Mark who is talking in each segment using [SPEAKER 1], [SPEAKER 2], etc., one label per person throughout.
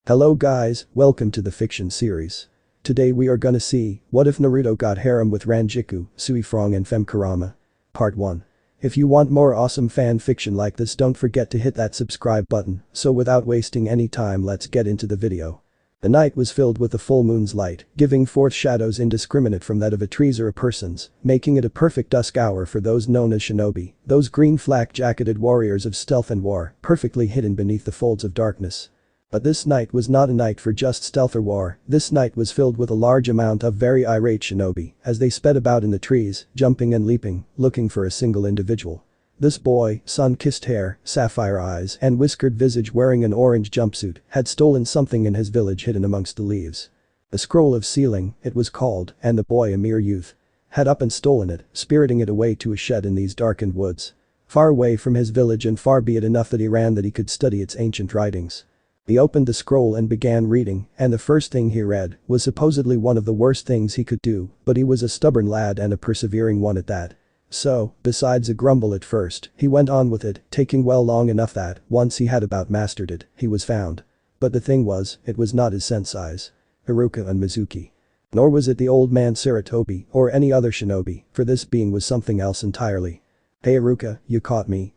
[SPEAKER 1] Hello guys, welcome to the fiction series. Today we are gonna see, what if Naruto got harem with Rangiku, Sui-Fong and FemKurama? Part 1. If you want more awesome fan fiction like this, don't forget to hit that subscribe button, so without wasting any time let's get into the video. The night was filled with the full moon's light, giving forth shadows indiscriminate from that of a trees or a person's, making it a perfect dusk hour for those known as shinobi, those green flak-jacketed warriors of stealth and war, perfectly hidden beneath the folds of darkness. But this night was not a night for just stealth or war, this night was filled with a large amount of very irate shinobi, as they sped about in the trees, jumping and leaping, looking for a single individual. This boy, sun-kissed hair, sapphire eyes and whiskered visage wearing an orange jumpsuit, had stolen something in his village hidden amongst the leaves. The scroll of sealing, it was called, and the boy, a mere youth, had up and stolen it, spiriting it away to a shed in these darkened woods. Far away from his village and far be it enough that he ran that he could study its ancient writings. He opened the scroll and began reading, and the first thing he read was supposedly one of the worst things he could do, but he was a stubborn lad and a persevering one at that. So, besides a grumble at first, he went on with it, taking well long enough that, once he had about mastered it, he was found. But the thing was, it was not his sensei's, Iruka and Mizuki. Nor was it the old man Saratobi or any other shinobi, for this being was something else entirely. Hey Iruka, you caught me,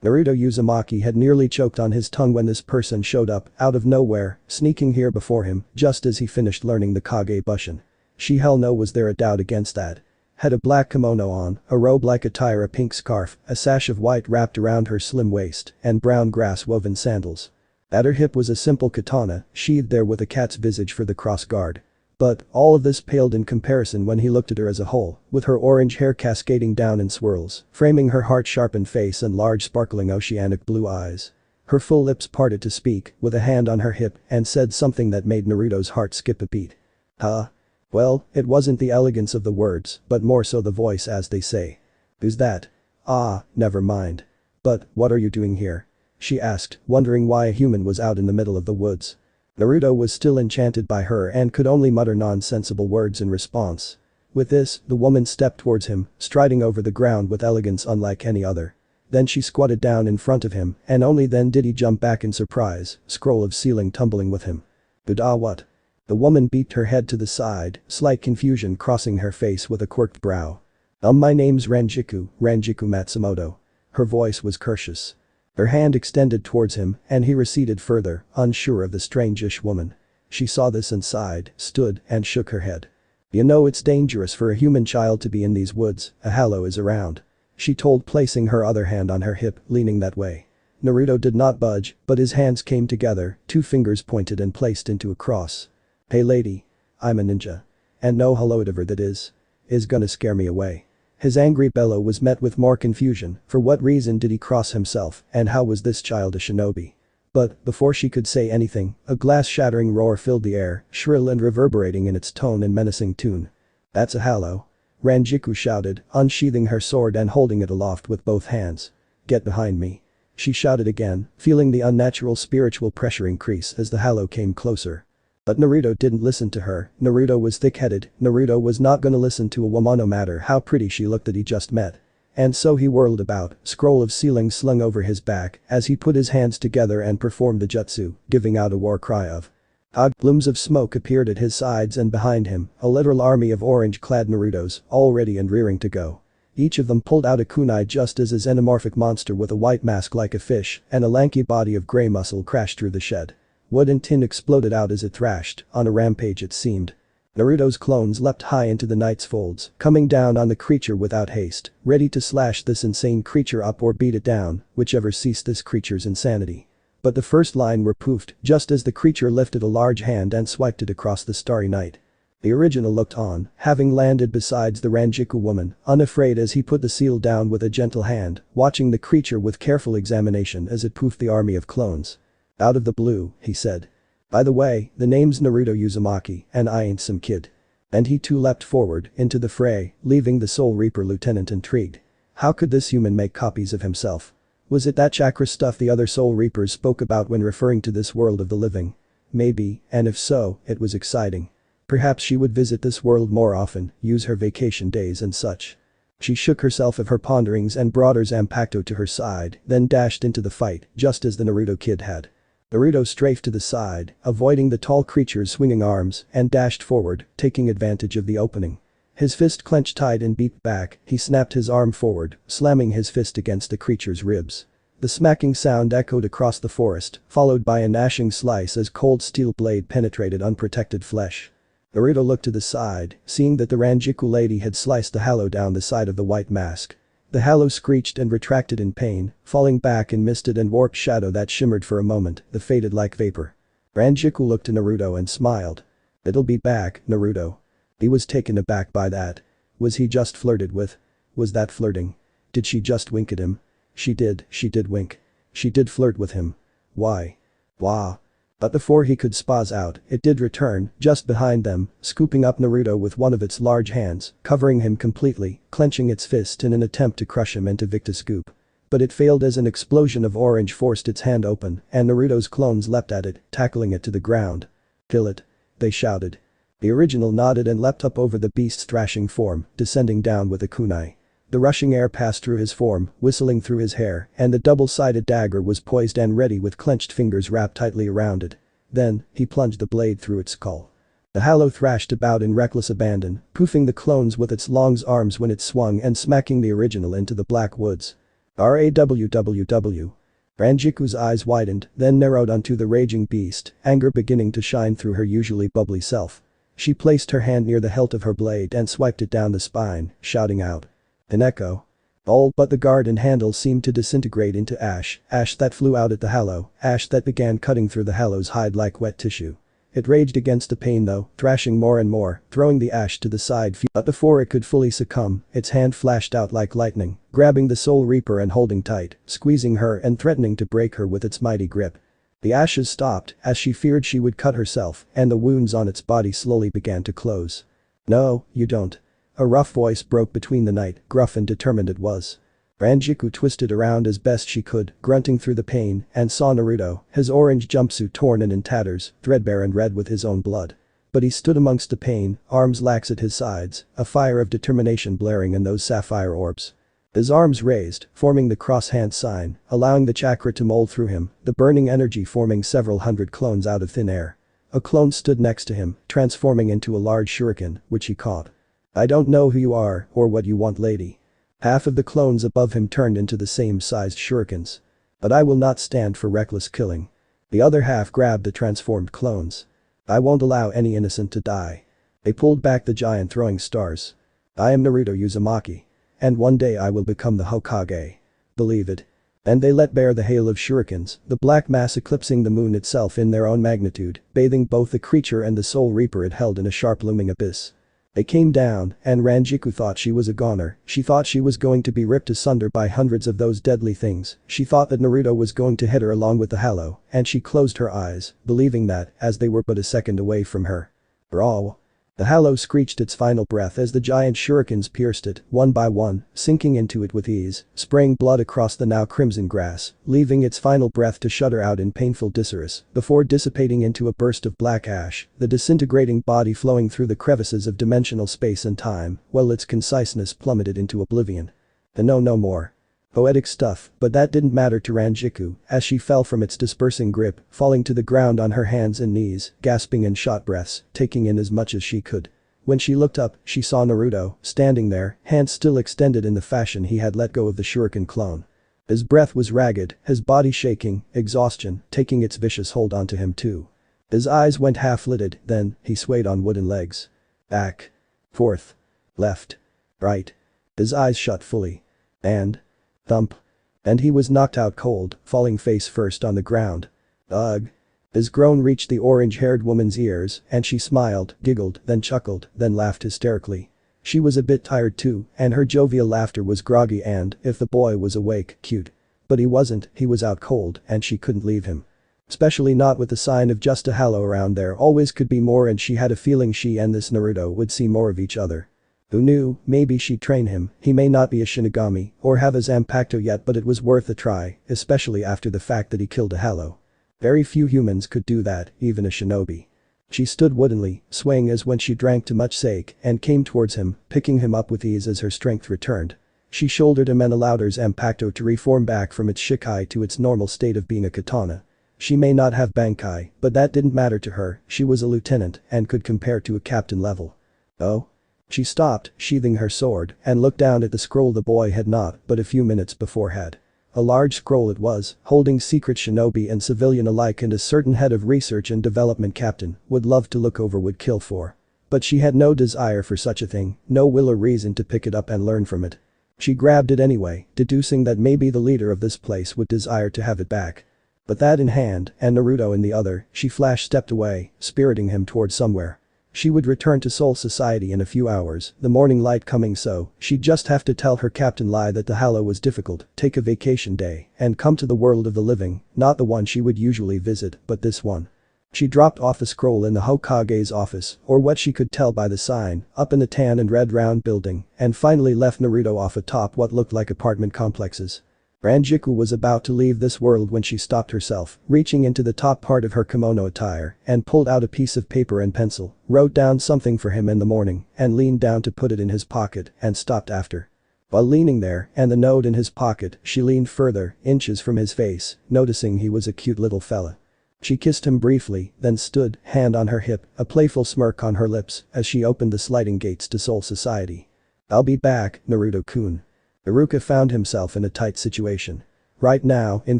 [SPEAKER 1] Naruto Uzumaki had nearly choked on his tongue when this person showed up, out of nowhere, sneaking here before him, just as he finished learning the Kage Bushin. She hell no was there a doubt against that. Had a black kimono on, a robe-like attire, a pink scarf, a sash of white wrapped around her slim waist, and brown grass-woven sandals. At her hip was a simple katana, sheathed there with a cat's visage for the cross guard. But, all of this paled in comparison when he looked at her as a whole, with her orange hair cascading down in swirls, framing her heart-sharpened face and large sparkling oceanic blue eyes. Her full lips parted to speak, with a hand on her hip, and said something that made Naruto's heart skip a beat. Huh? Well, it wasn't the elegance of the words, but more so the voice, as they say. Who's that? Ah, never mind. But, what are you doing here? She asked, wondering why a human was out in the middle of the woods. Naruto was still enchanted by her and could only mutter nonsensible words in response. With this, the woman stepped towards him, striding over the ground with elegance unlike any other. Then she squatted down in front of him, and only then did he jump back in surprise, scroll of sealing tumbling with him. What? The woman beat her head to the side, slight confusion crossing her face with a quirked brow. My name's Rangiku Matsumoto. Her voice was courteous. Her hand extended towards him, and he receded further, unsure of the strange-ish woman. She saw this and sighed, stood, and shook her head. You know it's dangerous for a human child to be in these woods, a hallow is around. She told, placing her other hand on her hip, leaning that way. Naruto did not budge, but his hands came together, 2 fingers pointed and placed into a cross. Hey lady. I'm a ninja. And no hello-diver that is gonna scare me away. His angry bellow was met with more confusion, for what reason did he cross himself, and how was this child a shinobi? But, before she could say anything, a glass-shattering roar filled the air, shrill and reverberating in its tone and menacing tune. That's a hallow. Rangiku shouted, unsheathing her sword and holding it aloft with both hands. Get behind me. She shouted again, feeling the unnatural spiritual pressure increase as the hallow came closer. But Naruto didn't listen to her. Naruto was thick-headed, Naruto was not gonna listen to a woman no matter how pretty she looked that he just met. And so he whirled about, scroll of sealing slung over his back, as he put his hands together and performed the jutsu, giving out a war cry of Ag. Plumes of smoke appeared at his sides and behind him, a literal army of orange-clad Narutos, all ready and rearing to go. Each of them pulled out a kunai just as a xenomorphic monster with a white mask like a fish and a lanky body of grey muscle crashed through the shed. Wood and tin exploded out as it thrashed, on a rampage it seemed. Naruto's clones leapt high into the night's folds, coming down on the creature without haste, ready to slash this insane creature up or beat it down, whichever ceased this creature's insanity. But the first line were poofed, just as the creature lifted a large hand and swiped it across the starry night. The original looked on, having landed besides the Rangiku woman, unafraid as he put the seal down with a gentle hand, watching the creature with careful examination as it poofed the army of clones. Out of the blue, he said. By the way, the name's Naruto Uzumaki, and I ain't some kid. And he too leapt forward, into the fray, leaving the Soul Reaper lieutenant intrigued. How could this human make copies of himself? Was it that chakra stuff the other Soul Reapers spoke about when referring to this world of the living? Maybe, and if so, it was exciting. Perhaps she would visit this world more often, use her vacation days and such. She shook herself of her ponderings and brought her Zanpakuto to her side, then dashed into the fight, just as the Naruto kid had. Naruto strafed to the side, avoiding the tall creature's swinging arms, and dashed forward, taking advantage of the opening. His fist clenched tight and beat back, he snapped his arm forward, slamming his fist against the creature's ribs. The smacking sound echoed across the forest, followed by a gnashing slice as cold steel blade penetrated unprotected flesh. Naruto looked to the side, seeing that the Rangiku lady had sliced the halo down the side of the white mask. The halo screeched and retracted in pain, falling back in misted and warped shadow that shimmered for a moment, then faded like vapor. Rangiku looked to Naruto and smiled. "It'll be back, Naruto." He was taken aback by that. Was he just flirted with? Was that flirting? Did she just wink at him? She did wink. She did flirt with him. Why? Wah. But before he could spaz out, it did return, just behind them, scooping up Naruto with one of its large hands, covering him completely, clenching its fist in an attempt to crush him into Victus Scoop. But it failed as an explosion of orange forced its hand open, and Naruto's clones leapt at it, tackling it to the ground. "Kill it," they shouted. The original nodded and leapt up over the beast's thrashing form, descending down with a kunai. The rushing air passed through his form, whistling through his hair, and the double-sided dagger was poised and ready with clenched fingers wrapped tightly around it. Then, he plunged the blade through its skull. The halo thrashed about in reckless abandon, poofing the clones with its long arms when it swung and smacking the original into the black woods. RAWWW. Ranjiku's eyes widened, then narrowed onto the raging beast, anger beginning to shine through her usually bubbly self. She placed her hand near the hilt of her blade and swiped it down the spine, shouting out. An echo. All but the guard and handle seemed to disintegrate into ash that flew out at the halo, ash that began cutting through the halo's hide like wet tissue. It raged against the pain though, thrashing more and more, throwing the ash to the side but before it could fully succumb, its hand flashed out like lightning, grabbing the Soul Reaper and holding tight, squeezing her and threatening to break her with its mighty grip. The ashes stopped as she feared she would cut herself, and the wounds on its body slowly began to close. "No, you don't." A rough voice broke between the night, gruff and determined it was. Rangiku twisted around as best she could, grunting through the pain, and saw Naruto, his orange jumpsuit torn and in tatters, threadbare and red with his own blood. But he stood amongst the pain, arms lax at his sides, a fire of determination blaring in those sapphire orbs. His arms raised, forming the cross-hand sign, allowing the chakra to mold through him, the burning energy forming several hundred clones out of thin air. A clone stood next to him, transforming into a large shuriken, which he caught. "I don't know who you are, or what you want, lady." Half of the clones above him turned into the same-sized shurikens. "But I will not stand for reckless killing." The other half grabbed the transformed clones. "I won't allow any innocent to die." They pulled back the giant throwing stars. "I am Naruto Uzumaki. And one day I will become the Hokage. Believe it." And they let bare the hail of shurikens, the black mass eclipsing the moon itself in their own magnitude, bathing both the creature and the Soul Reaper it held in a sharp looming abyss. They came down, and Rangiku thought she was a goner, she thought she was going to be ripped asunder by hundreds of those deadly things, she thought that Naruto was going to hit her along with the halo, and she closed her eyes, believing that, as they were but a second away from her. Brawl. The halo screeched its final breath as the giant shurikens pierced it, one by one, sinking into it with ease, spraying blood across the now crimson grass, leaving its final breath to shudder out in painful disarray, before dissipating into a burst of black ash, the disintegrating body flowing through the crevices of dimensional space and time, while its conciseness plummeted into oblivion. And no more. Poetic stuff, but that didn't matter to Rangiku, as she fell from its dispersing grip, falling to the ground on her hands and knees, gasping in short breaths, taking in as much as she could. When she looked up, she saw Naruto, standing there, hands still extended in the fashion he had let go of the shuriken clone. His breath was ragged, his body shaking, exhaustion, taking its vicious hold onto him too. His eyes went half-lidded, then, he swayed on wooden legs. Back. Forth. Left. Right. His eyes shut fully. And. Thump. And he was knocked out cold, falling face first on the ground. Ugh. His groan reached the orange-haired woman's ears, and she smiled, giggled, then chuckled, then laughed hysterically. She was a bit tired too, and her jovial laughter was groggy and, if the boy was awake, cute. But he wasn't, he was out cold, and she couldn't leave him. Especially not with the sign of just a halo around there, always could be more, and she had a feeling she and this Naruto would see more of each other. Who knew, maybe she'd train him, he may not be a Shinigami, or have a Zanpakuto yet, but it was worth a try, especially after the fact that he killed a halo. Very few humans could do that, even a shinobi. She stood woodenly, swaying as when she drank too much sake, and came towards him, picking him up with ease as her strength returned. She shouldered him and allowed her Zanpakuto to reform back from its Shikai to its normal state of being a katana. She may not have Bankai, but that didn't matter to her, she was a lieutenant and could compare to a captain level. Oh? She stopped, sheathing her sword, and looked down at the scroll the boy had not but a few minutes before had. A large scroll it was, holding secret shinobi and civilian alike, and a certain head of research and development captain would love to look over, would kill for. But she had no desire for such a thing, no will or reason to pick it up and learn from it. She grabbed it anyway, deducing that maybe the leader of this place would desire to have it back. But that in hand, and Naruto in the other, she stepped away, spiriting him toward somewhere. She would return to Soul Society in a few hours, the morning light coming, so she'd just have to tell her Captain Lie that the Hallow was difficult, take a vacation day, and come to the world of the living, not the one she would usually visit, but this one. She dropped off a scroll in the Hokage's office, or what she could tell by the sign, up in the tan and red round building, and finally left Naruto off atop what looked like apartment complexes. Rangiku was about to leave this world when she stopped herself, reaching into the top part of her kimono attire and pulled out a piece of paper and pencil, wrote down something for him in the morning, and leaned down to put it in his pocket and stopped after. While leaning there and the note in his pocket, she leaned further, inches from his face, noticing he was a cute little fella. She kissed him briefly, then stood, hand on her hip, a playful smirk on her lips as she opened the sliding gates to Soul Society. "I'll be back, Naruto-kun." Iruka found himself in a tight situation. Right now, in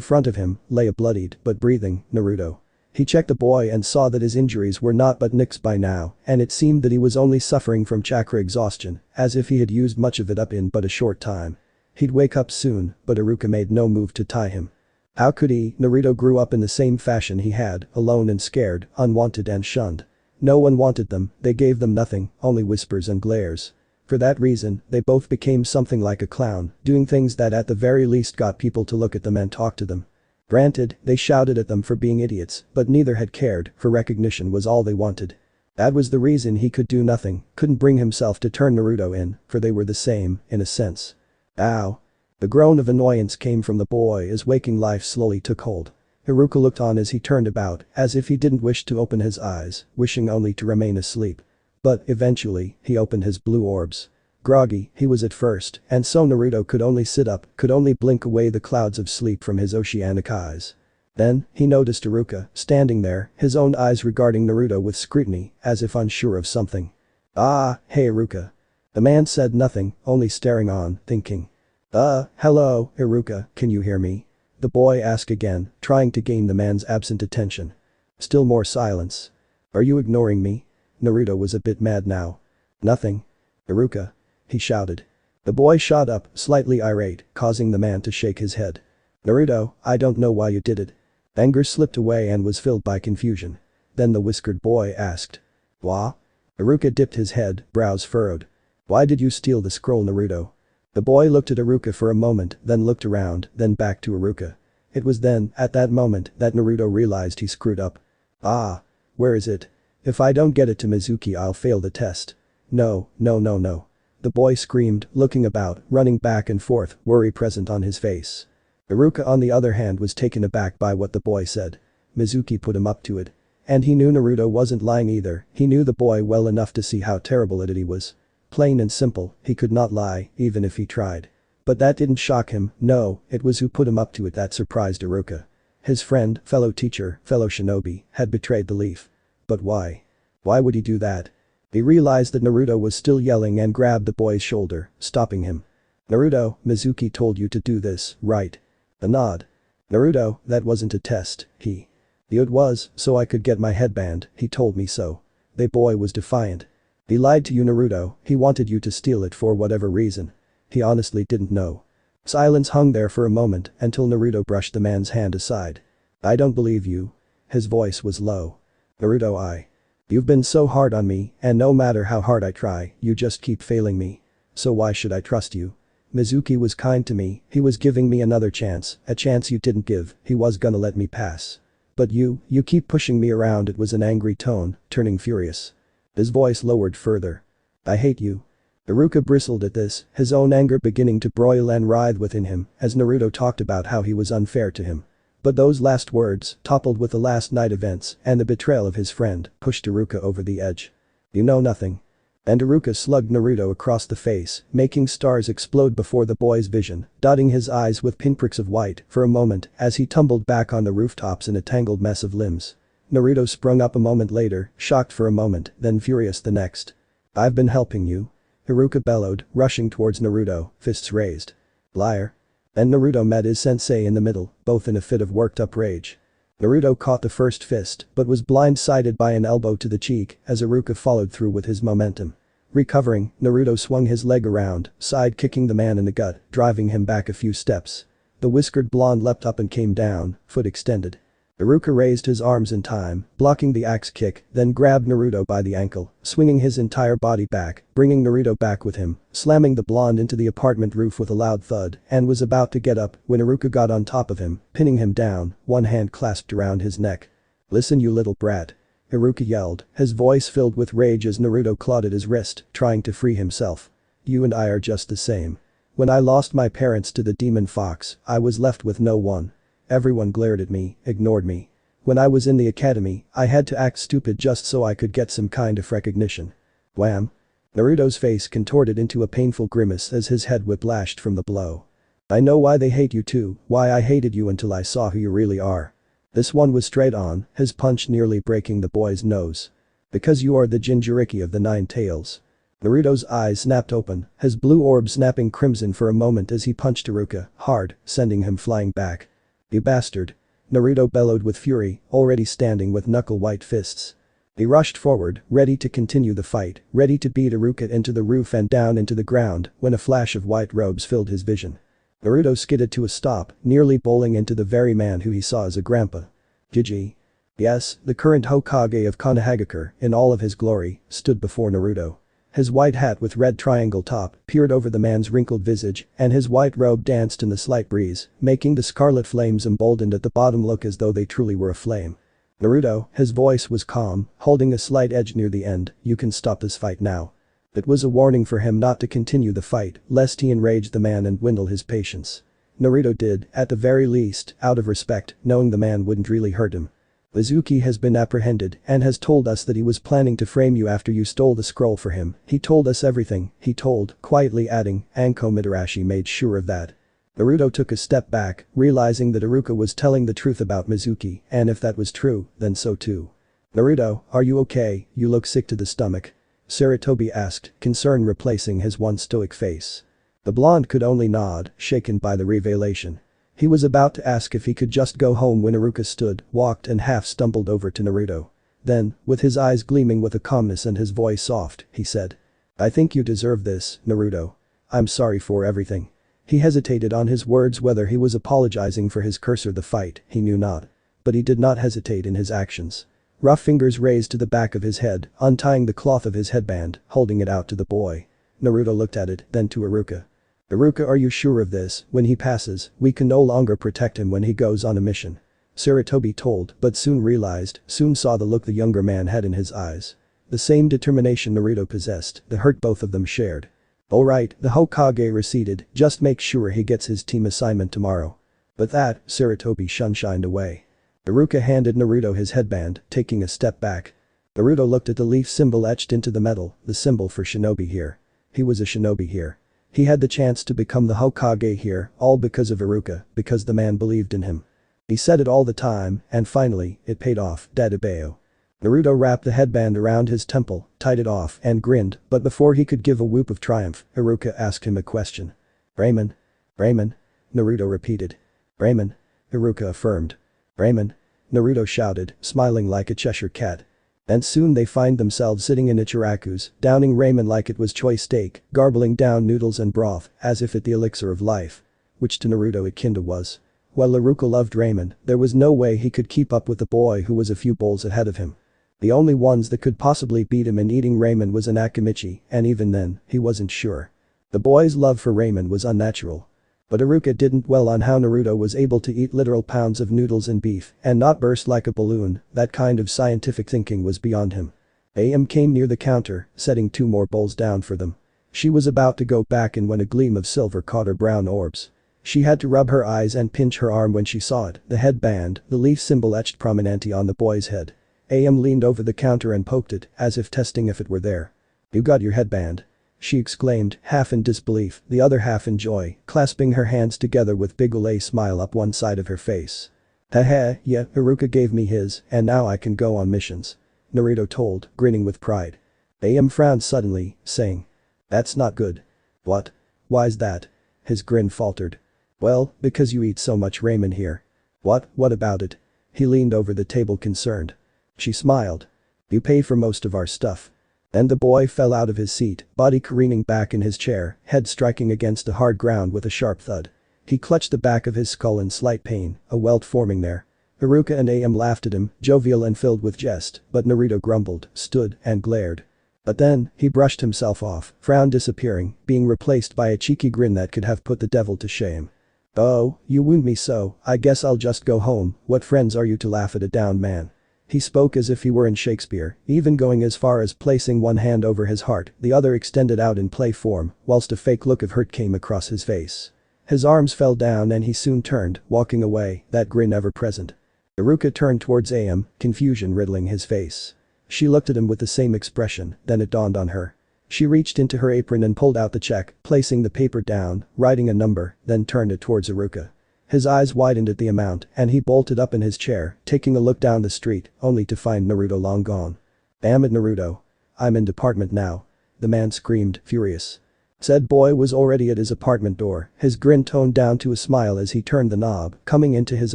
[SPEAKER 1] front of him, lay a bloodied but breathing Naruto. He checked the boy and saw that his injuries were not but nicks by now, and it seemed that he was only suffering from chakra exhaustion, as if he had used much of it up in but a short time. He'd wake up soon, but Iruka made no move to tie him. How could he? Naruto grew up in the same fashion he had, alone and scared, unwanted and shunned. No one wanted them, they gave them nothing, only whispers and glares. For that reason, they both became something like a clown, doing things that at the very least got people to look at them and talk to them. Granted, they shouted at them for being idiots, but neither had cared, for recognition was all they wanted. That was the reason he could do nothing, couldn't bring himself to turn Naruto in, for they were the same, in a sense. Ow. The groan of annoyance came from the boy as waking life slowly took hold. Iruka looked on as he turned about, as if he didn't wish to open his eyes, wishing only to remain asleep. But, eventually, he opened his blue orbs. Groggy, he was at first, and so Naruto could only sit up, could only blink away the clouds of sleep from his oceanic eyes. Then, he noticed Iruka, standing there, his own eyes regarding Naruto with scrutiny, as if unsure of something. "Ah, hey Iruka." The man said nothing, only staring on, thinking. Hello, Iruka, can you hear me?" The boy asked again, trying to gain the man's absent attention. Still more silence. "Are you ignoring me?" Naruto was a bit mad now. "Nothing. Iruka," he shouted. The boy shot up, slightly irate, causing the man to shake his head. "Naruto, I don't know why you did it." Anger slipped away and was filled by confusion. Then the whiskered boy asked. "Wha?" Iruka dipped his head, brows furrowed. "Why did you steal the scroll, Naruto?" The boy looked at Iruka for a moment, then looked around, then back to Iruka. It was then, at that moment, that Naruto realized he screwed up. "Ah. Where is it? If I don't get it to Mizuki, I'll fail the test." No. The boy screamed, looking about, running back and forth, worry present on his face. Iruka on the other hand was taken aback by what the boy said. Mizuki put him up to it. And he knew Naruto wasn't lying either, he knew the boy well enough to see how terrible at it he was. Plain and simple, he could not lie, even if he tried. But that didn't shock him, no, it was who put him up to it that surprised Iruka. His friend, fellow teacher, fellow shinobi, had betrayed the leaf. But why? Why would he do that? He realized that Naruto was still yelling and grabbed the boy's shoulder, stopping him. "Naruto, Mizuki told you to do this, right?" A nod. "Naruto, that wasn't a test, It was, so I could get my headband, he told me so." The boy was defiant. "He lied to you, Naruto, he wanted you to steal it for whatever reason." He honestly didn't know. Silence hung there for a moment until Naruto brushed the man's hand aside. "I don't believe you." His voice was low. "Naruto, You've been so hard on me, and no matter how hard I try, you just keep failing me. So why should I trust you? Mizuki was kind to me, he was giving me another chance, a chance you didn't give, he was gonna let me pass. But you keep pushing me around." It was an angry tone, turning furious. His voice lowered further. "I hate you." Iruka bristled at this, his own anger beginning to broil and writhe within him as Naruto talked about how he was unfair to him. But those last words, toppled with the last night events and the betrayal of his friend, pushed Iruka over the edge. "You know nothing." And Iruka slugged Naruto across the face, making stars explode before the boy's vision, dotting his eyes with pinpricks of white for a moment as he tumbled back on the rooftops in a tangled mess of limbs. Naruto sprung up a moment later, shocked for a moment, then furious the next. "I've been helping you," Iruka bellowed, rushing towards Naruto, fists raised. "Liar." And Naruto met his sensei in the middle, both in a fit of worked-up rage. Naruto caught the first fist but was blindsided by an elbow to the cheek as Iruka followed through with his momentum. Recovering, Naruto swung his leg around, side-kicking the man in the gut, driving him back a few steps. The whiskered blonde leapt up and came down, foot extended. Iruka raised his arms in time, blocking the axe kick, then grabbed Naruto by the ankle, swinging his entire body back, bringing Naruto back with him, slamming the blonde into the apartment roof with a loud thud, and was about to get up when Iruka got on top of him, pinning him down, one hand clasped around his neck. "Listen, you little brat," Iruka yelled, his voice filled with rage as Naruto clawed at his wrist, trying to free himself. "You and I are just the same. When I lost my parents to the demon fox, I was left with no one. Everyone glared at me, ignored me. When I was in the academy, I had to act stupid just so I could get some kind of recognition." Wham! Naruto's face contorted into a painful grimace as his head whiplashed from the blow. "I know why they hate you too, why I hated you until I saw who you really are." This one was straight on, his punch nearly breaking the boy's nose. "Because you are the Jinchuriki of the Nine Tails." Naruto's eyes snapped open, his blue orb snapping crimson for a moment as he punched Iruka hard, sending him flying back. "You bastard." Naruto bellowed with fury, already standing with knuckle-white fists. He rushed forward, ready to continue the fight, ready to beat Iruka into the roof and down into the ground when a flash of white robes filled his vision. Naruto skidded to a stop, nearly bowling into the very man who he saw as a grandpa. Gigi. Yes, the current Hokage of Konohagakure, in all of his glory, stood before Naruto. His white hat with red triangle top peered over the man's wrinkled visage, and his white robe danced in the slight breeze, making the scarlet flames emboldened at the bottom look as though they truly were aflame. "Naruto," his voice was calm, holding a slight edge near the end, "you can stop this fight now." It was a warning for him not to continue the fight, lest he enrage the man and dwindle his patience. Naruto did, at the very least, out of respect, knowing the man wouldn't really hurt him. "Mizuki has been apprehended and has told us that he was planning to frame you after you stole the scroll for him. He told us everything," he told, quietly adding, "Anko Mitarashi made sure of that." Naruto took a step back, realizing that Iruka was telling the truth about Mizuki, and if that was true, then so too. "Naruto, are you okay? You look sick to the stomach," Sarutobi asked, concern replacing his once stoic face. The blonde could only nod, shaken by the revelation. He was about to ask if he could just go home when Iruka stood, walked and half stumbled over to Naruto. Then, with his eyes gleaming with a calmness and his voice soft, he said. "I think you deserve this, Naruto. I'm sorry for everything." He hesitated on his words, whether he was apologizing for his curse or the fight, he knew not. But he did not hesitate in his actions. Rough fingers raised to the back of his head, untying the cloth of his headband, holding it out to the boy. Naruto looked at it, then to Iruka. "Iruka, are you sure of this? When he passes, we can no longer protect him when he goes on a mission." Sarutobi told, but soon saw the look the younger man had in his eyes. The same determination Naruto possessed, the hurt both of them shared. "Alright," the Hokage receded, "just make sure he gets his team assignment tomorrow." But that, Sarutobi shined away. Iruka handed Naruto his headband, taking a step back. Naruto looked at the leaf symbol etched into the metal, the symbol for shinobi here. He was a shinobi here. He had the chance to become the Hokage here, all because of Iruka, because the man believed in him. He said it all the time, and finally, it paid off, Dadabeo. Naruto wrapped the headband around his temple, tied it off, and grinned, but before he could give a whoop of triumph, Iruka asked him a question. "Ramen?" "Ramen?" Naruto repeated. "Ramen?" Iruka affirmed. "Ramen?" Naruto shouted, smiling like a Cheshire cat. And soon they find themselves sitting in Ichiraku's, downing ramen like it was choice steak, garbling down noodles and broth, as if it the elixir of life. Which to Naruto it kinda was. While Iruka loved ramen, there was no way he could keep up with the boy who was a few bowls ahead of him. The only ones that could possibly beat him in eating ramen was an Akimichi, and even then, he wasn't sure. The boy's love for ramen was unnatural. But Iruka didn't dwell on how Naruto was able to eat literal pounds of noodles and beef and not burst like a balloon. That kind of scientific thinking was beyond him. AM came near the counter, setting 2 more bowls down for them. She was about to go back in when a gleam of silver caught her brown orbs. She had to rub her eyes and pinch her arm when she saw it, the headband, the leaf symbol etched prominently on the boy's head. AM leaned over the counter and poked it, as if testing if it were there. "You got your headband?" she exclaimed, half in disbelief, the other half in joy, clasping her hands together with big ule smile up one side of her face. "Haha, yeah, Iruka gave me his, and now I can go on missions," Naruto told, grinning with pride. AM frowned suddenly, saying, "That's not good." "What? Why's that?" His grin faltered. "Well, because you eat so much ramen here." What about it?" He leaned over the table concerned. She smiled. "You pay for most of our stuff." And the boy fell out of his seat, body careening back in his chair, head striking against the hard ground with a sharp thud. He clutched the back of his skull in slight pain, a welt forming there. Iruka and AM laughed at him, jovial and filled with jest, but Naruto grumbled, stood, and glared. But then, he brushed himself off, frown disappearing, being replaced by a cheeky grin that could have put the devil to shame. "Oh, you wound me so, I guess I'll just go home, what friends are you to laugh at a down man?" He spoke as if he were in Shakespeare, even going as far as placing one hand over his heart, the other extended out in play form, whilst a fake look of hurt came across his face. His arms fell down and he soon turned, walking away, that grin ever present. Iruka turned towards AM, confusion riddling his face. She looked at him with the same expression, then it dawned on her. She reached into her apron and pulled out the check, placing the paper down, writing a number, then turned it towards Iruka. His eyes widened at the amount and he bolted up in his chair, taking a look down the street, only to find Naruto long gone. "Damn it, Naruto. I'm in department now," the man screamed, furious. Said boy was already at his apartment door, his grin toned down to a smile as he turned the knob, coming into his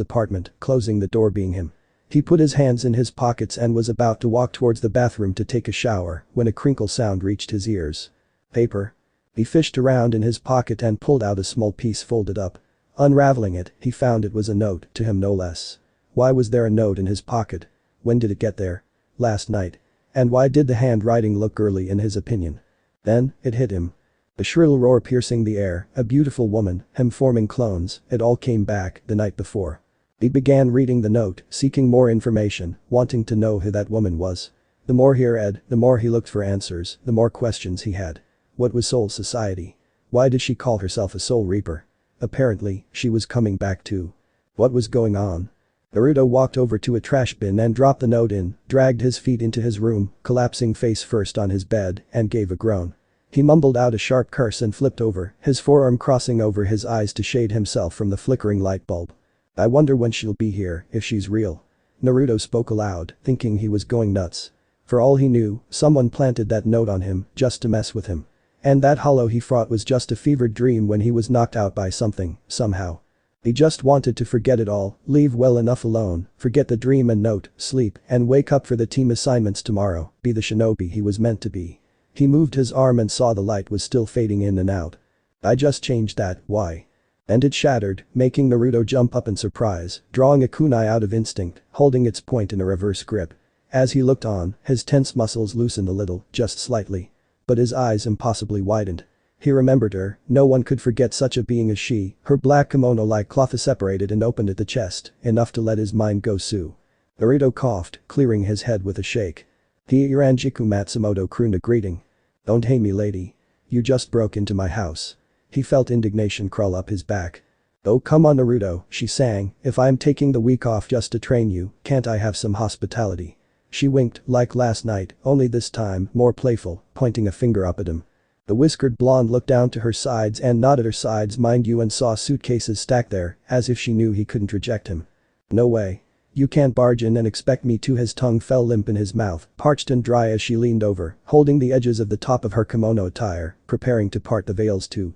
[SPEAKER 1] apartment, closing the door being him. He put his hands in his pockets and was about to walk towards the bathroom to take a shower when a crinkle sound reached his ears. "Paper?" He fished around in his pocket and pulled out a small piece folded up. Unraveling it, he found it was a note, to him no less. Why was there a note in his pocket? When did it get there? Last night. And why did the handwriting look girly in his opinion? Then, it hit him. A shrill roar piercing the air, a beautiful woman, him forming clones, it all came back the night before. He began reading the note, seeking more information, wanting to know who that woman was. The more he read, the more he looked for answers, the more questions he had. What was Soul Society? Why did she call herself a Soul Reaper? Apparently, she was coming back too. What was going on? Naruto walked over to a trash bin and dropped the note in, dragged his feet into his room, collapsing face first on his bed, and gave a groan. He mumbled out a sharp curse and flipped over, his forearm crossing over his eyes to shade himself from the flickering light bulb. "I wonder when she'll be here, if she's real." Naruto spoke aloud, thinking he was going nuts. For all he knew, someone planted that note on him, just to mess with him. And that hollow he thought was just a fevered dream when he was knocked out by something, somehow. He just wanted to forget it all, leave well enough alone, forget the dream and note, sleep, and wake up for the team assignments tomorrow, be the shinobi he was meant to be. He moved his arm and saw the light was still fading in and out. "I just changed that, why?" And it shattered, making Naruto jump up in surprise, drawing a kunai out of instinct, holding its point in a reverse grip. As he looked on, his tense muscles loosened a little, just slightly. But his eyes impossibly widened. He remembered her, no one could forget such a being as she, her black kimono-like cloth separated and opened at the chest, enough to let his mind go sue. Naruto coughed, clearing his head with a shake. "The Rangiku Matsumoto crooned a greeting. Don't hate me lady. You just broke into my house." He felt indignation crawl up his back. "Oh come on Naruto," she sang, "if I'm taking the week off just to train you, can't I have some hospitality?" She winked, like last night, only this time, more playful, pointing a finger up at him. The whiskered blonde looked down to her sides and not at her sides mind you and saw suitcases stacked there, as if she knew he couldn't reject him. "No way. You can't barge in and expect me to." His tongue fell limp in his mouth, parched and dry as she leaned over, holding the edges of the top of her kimono attire, preparing to part the veils too.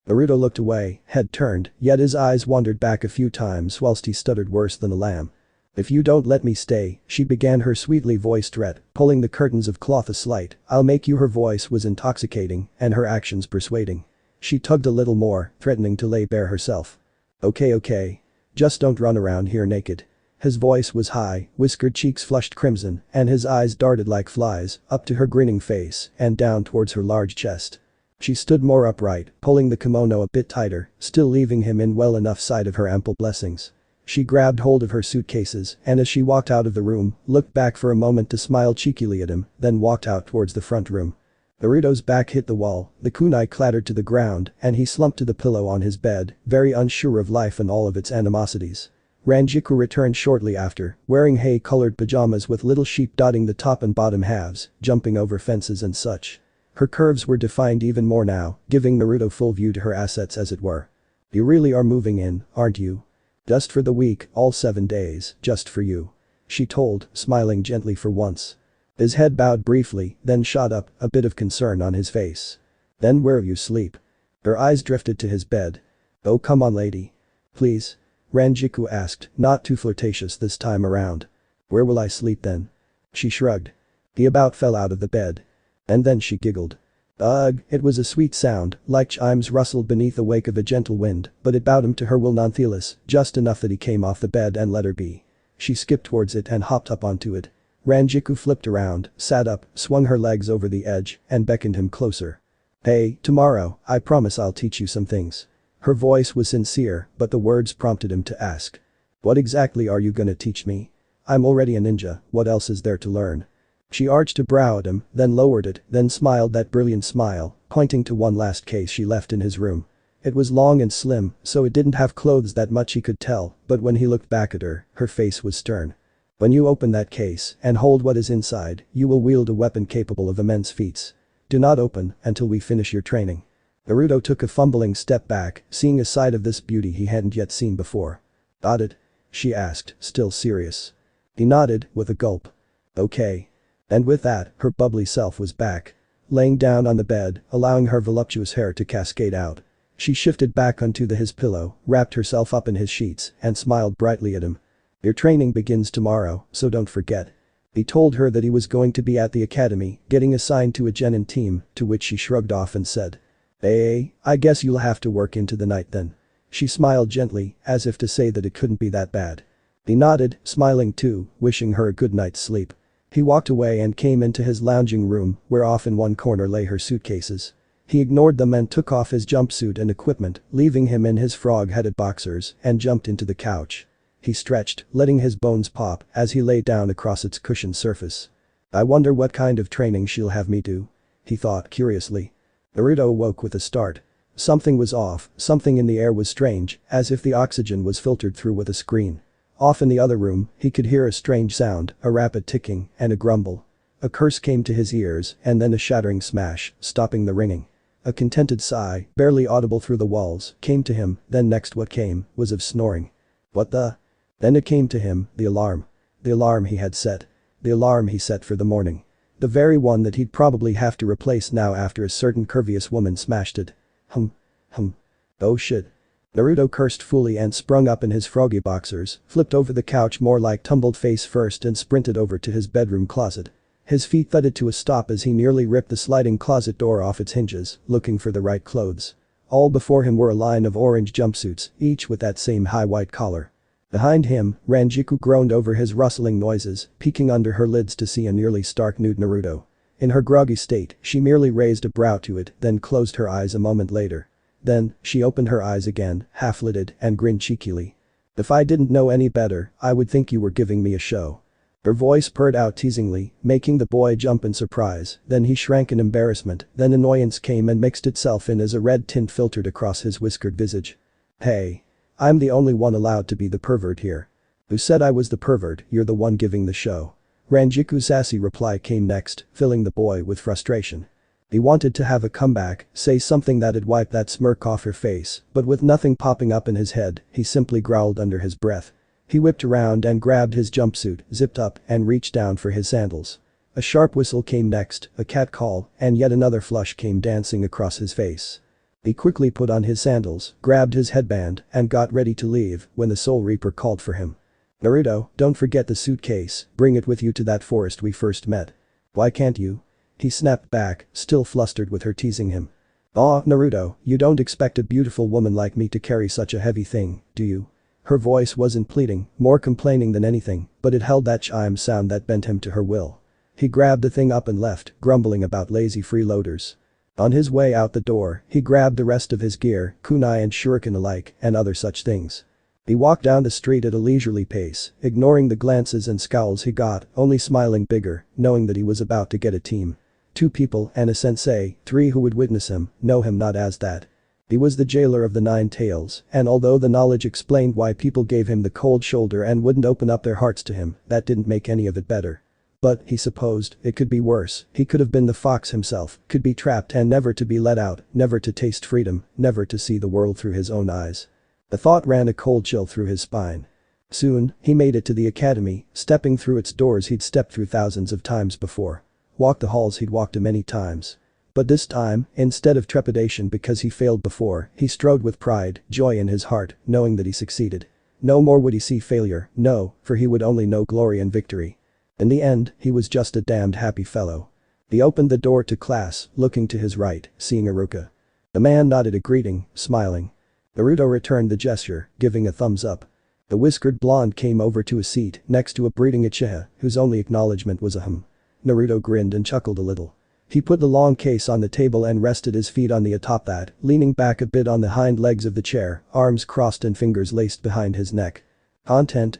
[SPEAKER 1] Naruto looked away, head turned, yet his eyes wandered back a few times whilst he stuttered worse than a lamb. "If you don't let me stay," she began her sweetly voiced threat, pulling the curtains of cloth aslight, "I'll make you." Her voice was intoxicating, and her actions persuading. She tugged a little more, threatening to lay bare herself. Okay. Just don't run around here naked." His voice was high, whiskered cheeks flushed crimson, and his eyes darted like flies, up to her grinning face, and down towards her large chest. She stood more upright, pulling the kimono a bit tighter, still leaving him in well enough sight of her ample blessings. She grabbed hold of her suitcases, and as she walked out of the room, looked back for a moment to smile cheekily at him, then walked out towards the front room. Naruto's back hit the wall, the kunai clattered to the ground, and he slumped to the pillow on his bed, very unsure of life and all of its animosities. Rangiku returned shortly after, wearing hay-colored pajamas with little sheep dotting the top and bottom halves, jumping over fences and such. Her curves were defined even more now, giving Naruto full view to her assets as it were. You really are moving in, aren't you? Just for the week, all 7 days, just for you. She told, smiling gently for once. His head bowed briefly, then shot up, a bit of concern on his face. Then where you sleep? Her eyes drifted to his bed. Oh come on lady. Please? Rangiku asked, not too flirtatious this time around. Where will I sleep then? She shrugged. He about fell out of the bed. And then she giggled. Ugh, it was a sweet sound, like chimes rustled beneath the wake of a gentle wind, but it bowed him to her will nonetheless, just enough that he came off the bed and let her be. She skipped towards it and hopped up onto it. Rangiku flipped around, sat up, swung her legs over the edge, and beckoned him closer. Hey, tomorrow, I promise I'll teach you some things. Her voice was sincere, but the words prompted him to ask. What exactly are you gonna teach me? I'm already a ninja, what else is there to learn? She arched a brow at him, then lowered it, then smiled that brilliant smile, pointing to one last case she left in his room. It was long and slim, so it didn't have clothes that much he could tell, but when he looked back at her, her face was stern. When you open that case and hold what is inside, you will wield a weapon capable of immense feats. Do not open until we finish your training. Naruto took a fumbling step back, seeing a side of this beauty he hadn't yet seen before. Got it? She asked, still serious. He nodded, with a gulp. Okay. And with that, her bubbly self was back. Laying down on the bed, allowing her voluptuous hair to cascade out. She shifted back onto his pillow, wrapped herself up in his sheets, and smiled brightly at him. Your training begins tomorrow, so don't forget. He told her that he was going to be at the academy, getting assigned to a genin team, to which she shrugged off and said. Hey, I guess you'll have to work into the night then. She smiled gently, as if to say that it couldn't be that bad. He nodded, smiling too, wishing her a good night's sleep. He walked away and came into his lounging room, where off in one corner lay her suitcases. He ignored them and took off his jumpsuit and equipment, leaving him in his frog-headed boxers, and jumped into the couch. He stretched, letting his bones pop as he lay down across its cushioned surface. I wonder what kind of training she'll have me do? He thought curiously. Naruto awoke with a start. Something was off, something in the air was strange, as if the oxygen was filtered through with a screen. Off in the other room, he could hear a strange sound, a rapid ticking, and a grumble. A curse came to his ears, and then a shattering smash, stopping the ringing. A contented sigh, barely audible through the walls, came to him, then next what came, was of snoring. What the? Then it came to him, the alarm. The alarm he had set. The alarm he set for the morning. The very one that he'd probably have to replace now after a certain curvious woman smashed it. Oh shit. Naruto cursed fully and sprung up in his froggy boxers, flipped over the couch more like tumbled face first and sprinted over to his bedroom closet. His feet thudded to a stop as he nearly ripped the sliding closet door off its hinges, looking for the right clothes. All before him were a line of orange jumpsuits, each with that same high white collar. Behind him, Rangiku groaned over his rustling noises, peeking under her lids to see a nearly stark nude Naruto. In her groggy state, she merely raised a brow to it, then closed her eyes a moment later. Then, she opened her eyes again, half-lidded, and grinned cheekily. If I didn't know any better, I would think you were giving me a show. Her voice purred out teasingly, making the boy jump in surprise, then he shrank in embarrassment, then annoyance came and mixed itself in as a red tint filtered across his whiskered visage. Hey. I'm the only one allowed to be the pervert here. Who said I was the pervert? You're the one giving the show. Ranjiku's sassy reply came next, filling the boy with frustration. He wanted to have a comeback, say something that'd wipe that smirk off her face, but with nothing popping up in his head, he simply growled under his breath. He whipped around and grabbed his jumpsuit, zipped up, and reached down for his sandals. A sharp whistle came next, a cat call, and yet another flush came dancing across his face. He quickly put on his sandals, grabbed his headband, and got ready to leave when the Soul Reaper called for him. Naruto, don't forget the suitcase, bring it with you to that forest we first met. Why can't you? He snapped back, still flustered with her teasing him. Aw, Naruto, you don't expect a beautiful woman like me to carry such a heavy thing, do you? Her voice wasn't pleading, more complaining than anything, but it held that chime sound that bent him to her will. He grabbed the thing up and left, grumbling about lazy freeloaders. On his way out the door, he grabbed the rest of his gear, kunai and shuriken alike, and other such things. He walked down the street at a leisurely pace, ignoring the glances and scowls he got, only smiling bigger, knowing that he was about to get a team. 2 people and a sensei, 3 who would witness him, know him not as that. He was the jailer of the Nine Tails, and although the knowledge explained why people gave him the cold shoulder and wouldn't open up their hearts to him, that didn't make any of it better. But, he supposed, it could be worse. He could have been the fox himself, could be trapped and never to be let out, never to taste freedom, never to see the world through his own eyes. The thought ran a cold chill through his spine. Soon, he made it to the academy, stepping through its doors he'd stepped through thousands of times before. Walked the halls he'd walked many times. But this time, instead of trepidation because he failed before, he strode with pride, joy in his heart, knowing that he succeeded. No more would he see failure, no, for he would only know glory and victory. In the end, he was just a damned happy fellow. He opened the door to class, looking to his right, seeing Iruka. The man nodded a greeting, smiling. Naruto returned the gesture, giving a thumbs up. The whiskered blonde came over to a seat next to a brooding Uchiha, whose only acknowledgement was a hum. Naruto grinned and chuckled a little. He put the long case on the table and rested his feet on the atop that, leaning back a bit on the hind legs of the chair, arms crossed and fingers laced behind his neck.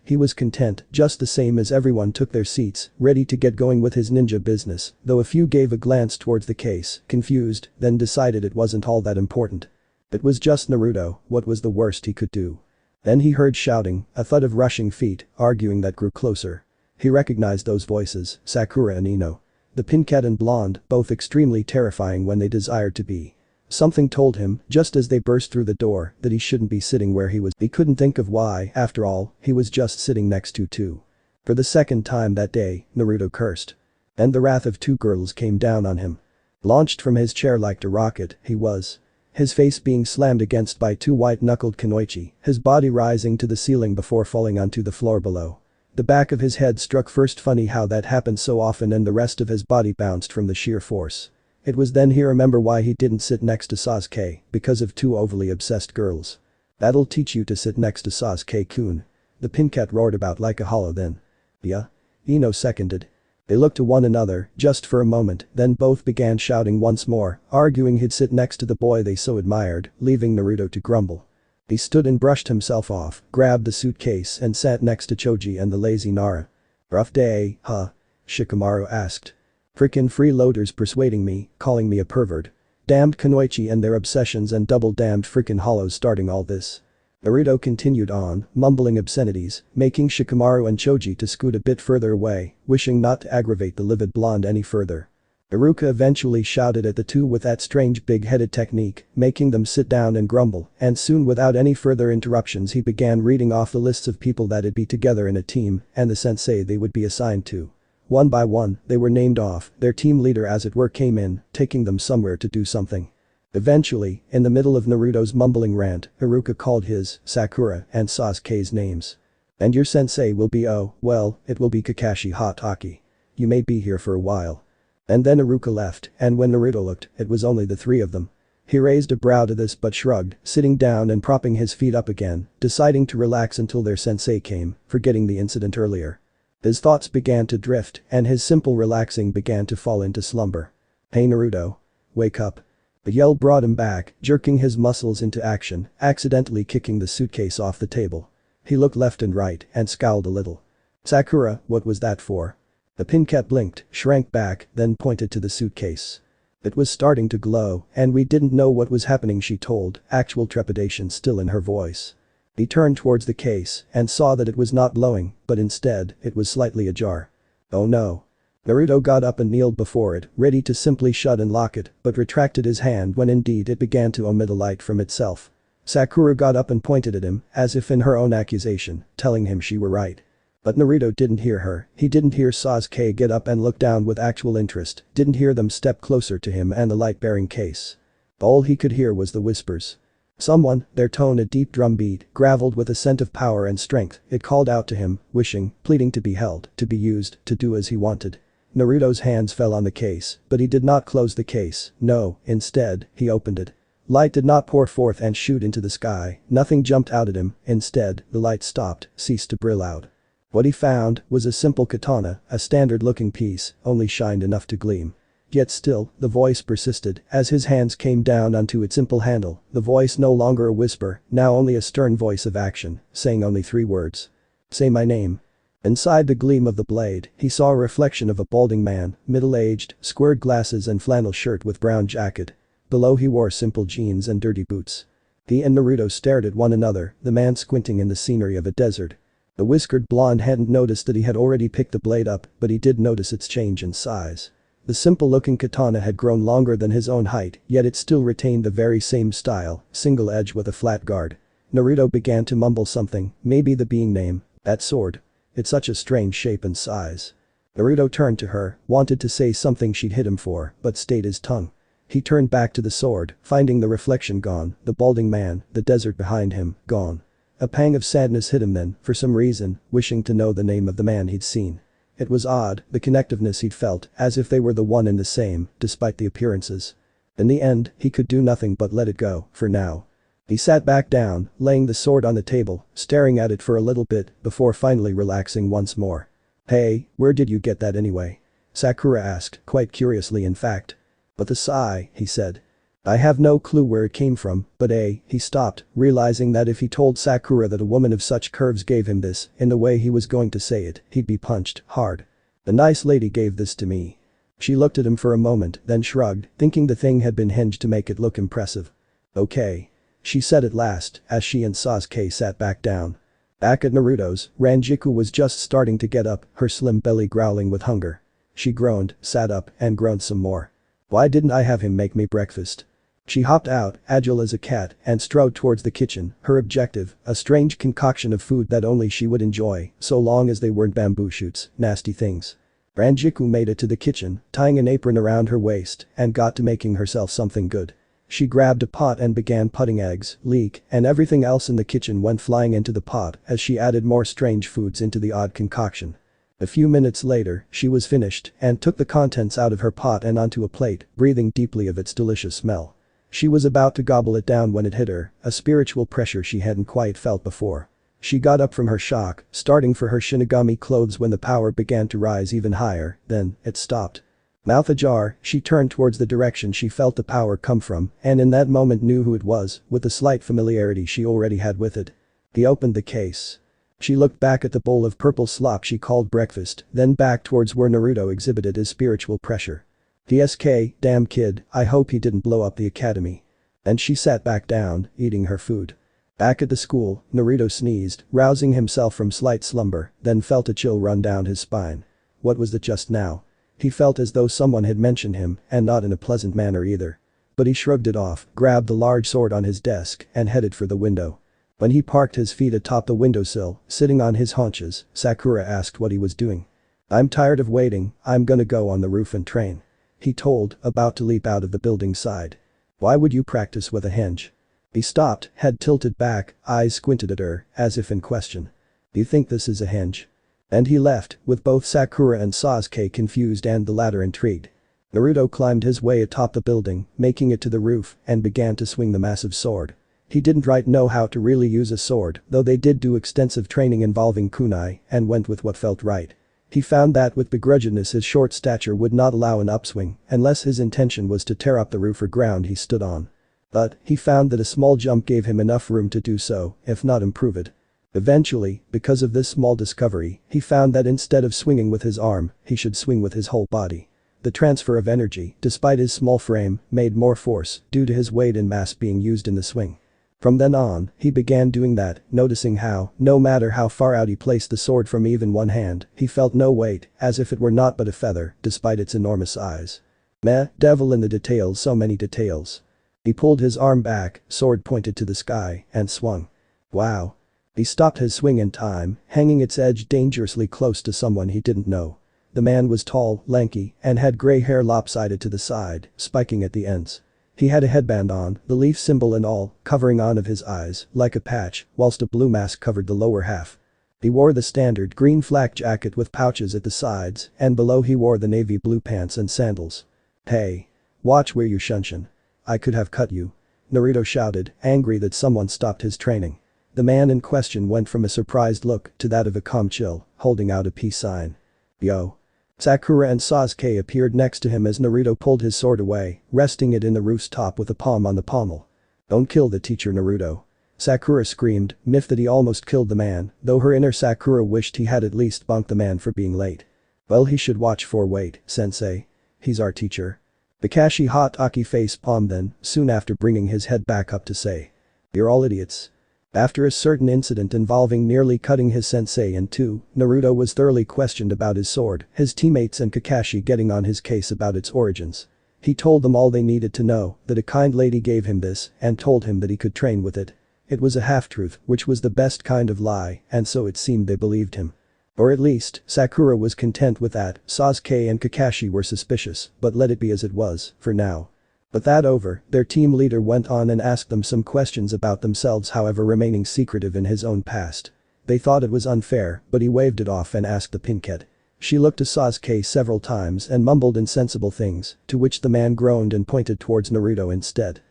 [SPEAKER 1] He was content, just the same as everyone took their seats, ready to get going with his ninja business, though a few gave a glance towards the case, confused, then decided it wasn't all that important. It was just Naruto, what was the worst he could do? Then he heard shouting, a thud of rushing feet, arguing that grew closer. He recognized those voices, Sakura and Ino. The pincat and blonde, both extremely terrifying when they desired to be. Something told him, just as they burst through the door, that he shouldn't be sitting where he was. He couldn't think of why, after all, he was just sitting next to two. For the second time that day, Naruto cursed. And the wrath of two girls came down on him. Launched from his chair like a rocket, he was. His face being slammed against by two white-knuckled kunoichi, his body rising to the ceiling before falling onto the floor below. The back of his head struck first, funny how that happened so often, and the rest of his body bounced from the sheer force. It was then he remembered why he didn't sit next to Sasuke, because of two overly obsessed girls. That'll teach you to sit next to Sasuke-kun. The pincat roared about like a hollow then. Yeah? Ino seconded. They looked to one another, just for a moment, then both began shouting once more, arguing he'd sit next to the boy they so admired, leaving Naruto to grumble. He stood and brushed himself off, grabbed the suitcase and sat next to Choji and the lazy Nara. Rough day, huh? Shikamaru asked. Frickin' freeloaders persuading me, calling me a pervert. Damned kunoichi and their obsessions and double damned frickin' hollows starting all this. Naruto continued on, mumbling obscenities, making Shikamaru and Choji to scoot a bit further away, wishing not to aggravate the livid blonde any further. Iruka eventually shouted at the two with that strange big-headed technique, making them sit down and grumble, and soon without any further interruptions he began reading off the lists of people that'd be together in a team and the sensei they would be assigned to. One by one, they were named off, their team leader as it were came in, taking them somewhere to do something. Eventually, in the middle of Naruto's mumbling rant, Iruka called his, Sakura, and Sasuke's names. And your sensei will be it will be Kakashi Hatake. You may be here for a while. And then Iruka left, and when Naruto looked, it was only the three of them. He raised a brow to this but shrugged, sitting down and propping his feet up again, deciding to relax until their sensei came, forgetting the incident earlier. His thoughts began to drift, and his simple relaxing began to fall into slumber. Hey Naruto. Wake up. A yell brought him back, jerking his muscles into action, accidentally kicking the suitcase off the table. He looked left and right and scowled a little. Sakura, what was that for? The pincat blinked, shrank back, then pointed to the suitcase. It was starting to glow, and we didn't know what was happening, she told, actual trepidation still in her voice. He turned towards the case and saw that it was not glowing, but instead, it was slightly ajar. Oh no. Naruto got up and kneeled before it, ready to simply shut and lock it, but retracted his hand when indeed it began to emit a light from itself. Sakura got up and pointed at him, as if in her own accusation, telling him she were right. But Naruto didn't hear her, he didn't hear Sasuke get up and look down with actual interest, didn't hear them step closer to him and the light-bearing case. All he could hear was the whispers. Someone, their tone a deep drum beat, graveled with a scent of power and strength, it called out to him, wishing, pleading to be held, to be used, to do as he wanted. Naruto's hands fell on the case, but he did not close the case, no, instead, he opened it. Light did not pour forth and shoot into the sky, nothing jumped out at him, instead, the light stopped, ceased to brill out. What he found was a simple katana, a standard-looking piece, only shined enough to gleam. Yet still, the voice persisted, as his hands came down onto its simple handle, the voice no longer a whisper, now only a stern voice of action, saying only 3 words. Say my name. Inside the gleam of the blade, he saw a reflection of a balding man, middle-aged, squared glasses and flannel shirt with brown jacket. Below he wore simple jeans and dirty boots. He and Naruto stared at one another, the man squinting in the scenery of a desert. The whiskered blonde hadn't noticed that he had already picked the blade up, but he did notice its change in size. The simple-looking katana had grown longer than his own height, yet it still retained the very same style, single edge with a flat guard. Naruto began to mumble something, maybe the being name. That sword. It's such a strange shape and size. Naruto turned to her, wanted to say something she'd hit him for, but stayed his tongue. He turned back to the sword, finding the reflection gone, the balding man, the desert behind him, gone. A pang of sadness hit him then, for some reason, wishing to know the name of the man he'd seen. It was odd, the connectiveness he'd felt, as if they were the one and the same, despite the appearances. In the end, he could do nothing but let it go, for now. He sat back down, laying the sword on the table, staring at it for a little bit, before finally relaxing once more. "Hey, where did you get that anyway?" Sakura asked, quite curiously in fact. "But the sai," he said. "I have no clue where it came from, but he stopped, realizing that if he told Sakura that a woman of such curves gave him this, in the way he was going to say it, he'd be punched hard. "The nice lady gave this to me." She looked at him for a moment, then shrugged, thinking the thing had been hinged to make it look impressive. "Okay," she said at last, as she and Sasuke sat back down. Back at Naruto's, Rangiku was just starting to get up, her slim belly growling with hunger. She groaned, sat up, and groaned some more. "Why didn't I have him make me breakfast?" She hopped out, agile as a cat, and strode towards the kitchen, her objective, a strange concoction of food that only she would enjoy, so long as they weren't bamboo shoots, nasty things. Rangiku made it to the kitchen, tying an apron around her waist, and got to making herself something good. She grabbed a pot and began putting eggs, leek, and everything else in the kitchen went flying into the pot as she added more strange foods into the odd concoction. A few minutes later, she was finished and took the contents out of her pot and onto a plate, breathing deeply of its delicious smell. She was about to gobble it down when it hit her, a spiritual pressure she hadn't quite felt before. She got up from her shock, starting for her Shinigami clothes when the power began to rise even higher, then, it stopped. Mouth ajar, she turned towards the direction she felt the power come from, and in that moment knew who it was, with the slight familiarity she already had with it. He opened the case. She looked back at the bowl of purple slop she called breakfast, then back towards where Naruto exhibited his spiritual pressure. "DSK, damn kid, I hope he didn't blow up the academy." And she sat back down, eating her food. Back at the school, Naruto sneezed, rousing himself from slight slumber, then felt a chill run down his spine. What was that just now? He felt as though someone had mentioned him, and not in a pleasant manner either. But he shrugged it off, grabbed the large sword on his desk, and headed for the window. When he parked his feet atop the windowsill, sitting on his haunches, Sakura asked what he was doing. "I'm tired of waiting, I'm gonna go on the roof and train," he told, about to leap out of the building side. "Why would you practice with a hinge?" He stopped, head tilted back, eyes squinted at her, as if in question. "Do you think this is a hinge?" And he left, with both Sakura and Sasuke confused and the latter intrigued. Naruto climbed his way atop the building, making it to the roof, and began to swing the massive sword. He didn't right know how to really use a sword, though they did do extensive training involving kunai, and went with what felt right. He found that with begrudgedness his short stature would not allow an upswing, unless his intention was to tear up the roof or ground he stood on. But, he found that a small jump gave him enough room to do so, if not improve it. Eventually, because of this small discovery, he found that instead of swinging with his arm, he should swing with his whole body. The transfer of energy, despite his small frame, made more force, due to his weight and mass being used in the swing. From then on, he began doing that, noticing how, no matter how far out he placed the sword from even one hand, he felt no weight, as if it were not but a feather, despite its enormous size. Meh, devil in the details, so many details. He pulled his arm back, sword pointed to the sky, and swung. Wow. He stopped his swing in time, hanging its edge dangerously close to someone he didn't know. The man was tall, lanky, and had gray hair lopsided to the side, spiking at the ends. He had a headband on, the leaf symbol and all, covering on of his eyes, like a patch, whilst a blue mask covered the lower half. He wore the standard green flak jacket with pouches at the sides, and below he wore the navy blue pants and sandals. "Hey. Watch where you shunshin. I could have cut you," Naruto shouted, angry that someone stopped his training. The man in question went from a surprised look to that of a calm chill, holding out a peace sign. "Yo." Sakura and Sasuke appeared next to him as Naruto pulled his sword away, resting it in the roof's top with a palm on the pommel. "Don't kill the teacher, Naruto." Sakura screamed, miffed that he almost killed the man, though her inner Sakura wished he had at least bonked the man for being late. "Well, he should watch for wait, sensei. He's our teacher." Kakashi hot Aki face palm then, soon after bringing his head back up to say. You're all idiots. After a certain incident involving nearly cutting his sensei in two, Naruto was thoroughly questioned about his sword, his teammates and Kakashi getting on his case about its origins. He told them all they needed to know, that a kind lady gave him this and told him that he could train with it. It was a half-truth, which was the best kind of lie, and so it seemed they believed him. Or at least, Sakura was content with that. Sasuke and Kakashi were suspicious, but let it be as it was, for now. But that over, their team leader went on and asked them some questions about themselves, however remaining secretive in his own past. They thought it was unfair, but he waved it off and asked the pinkette. She looked to Sasuke several times and mumbled insensible things, to which the man groaned and pointed towards Naruto instead.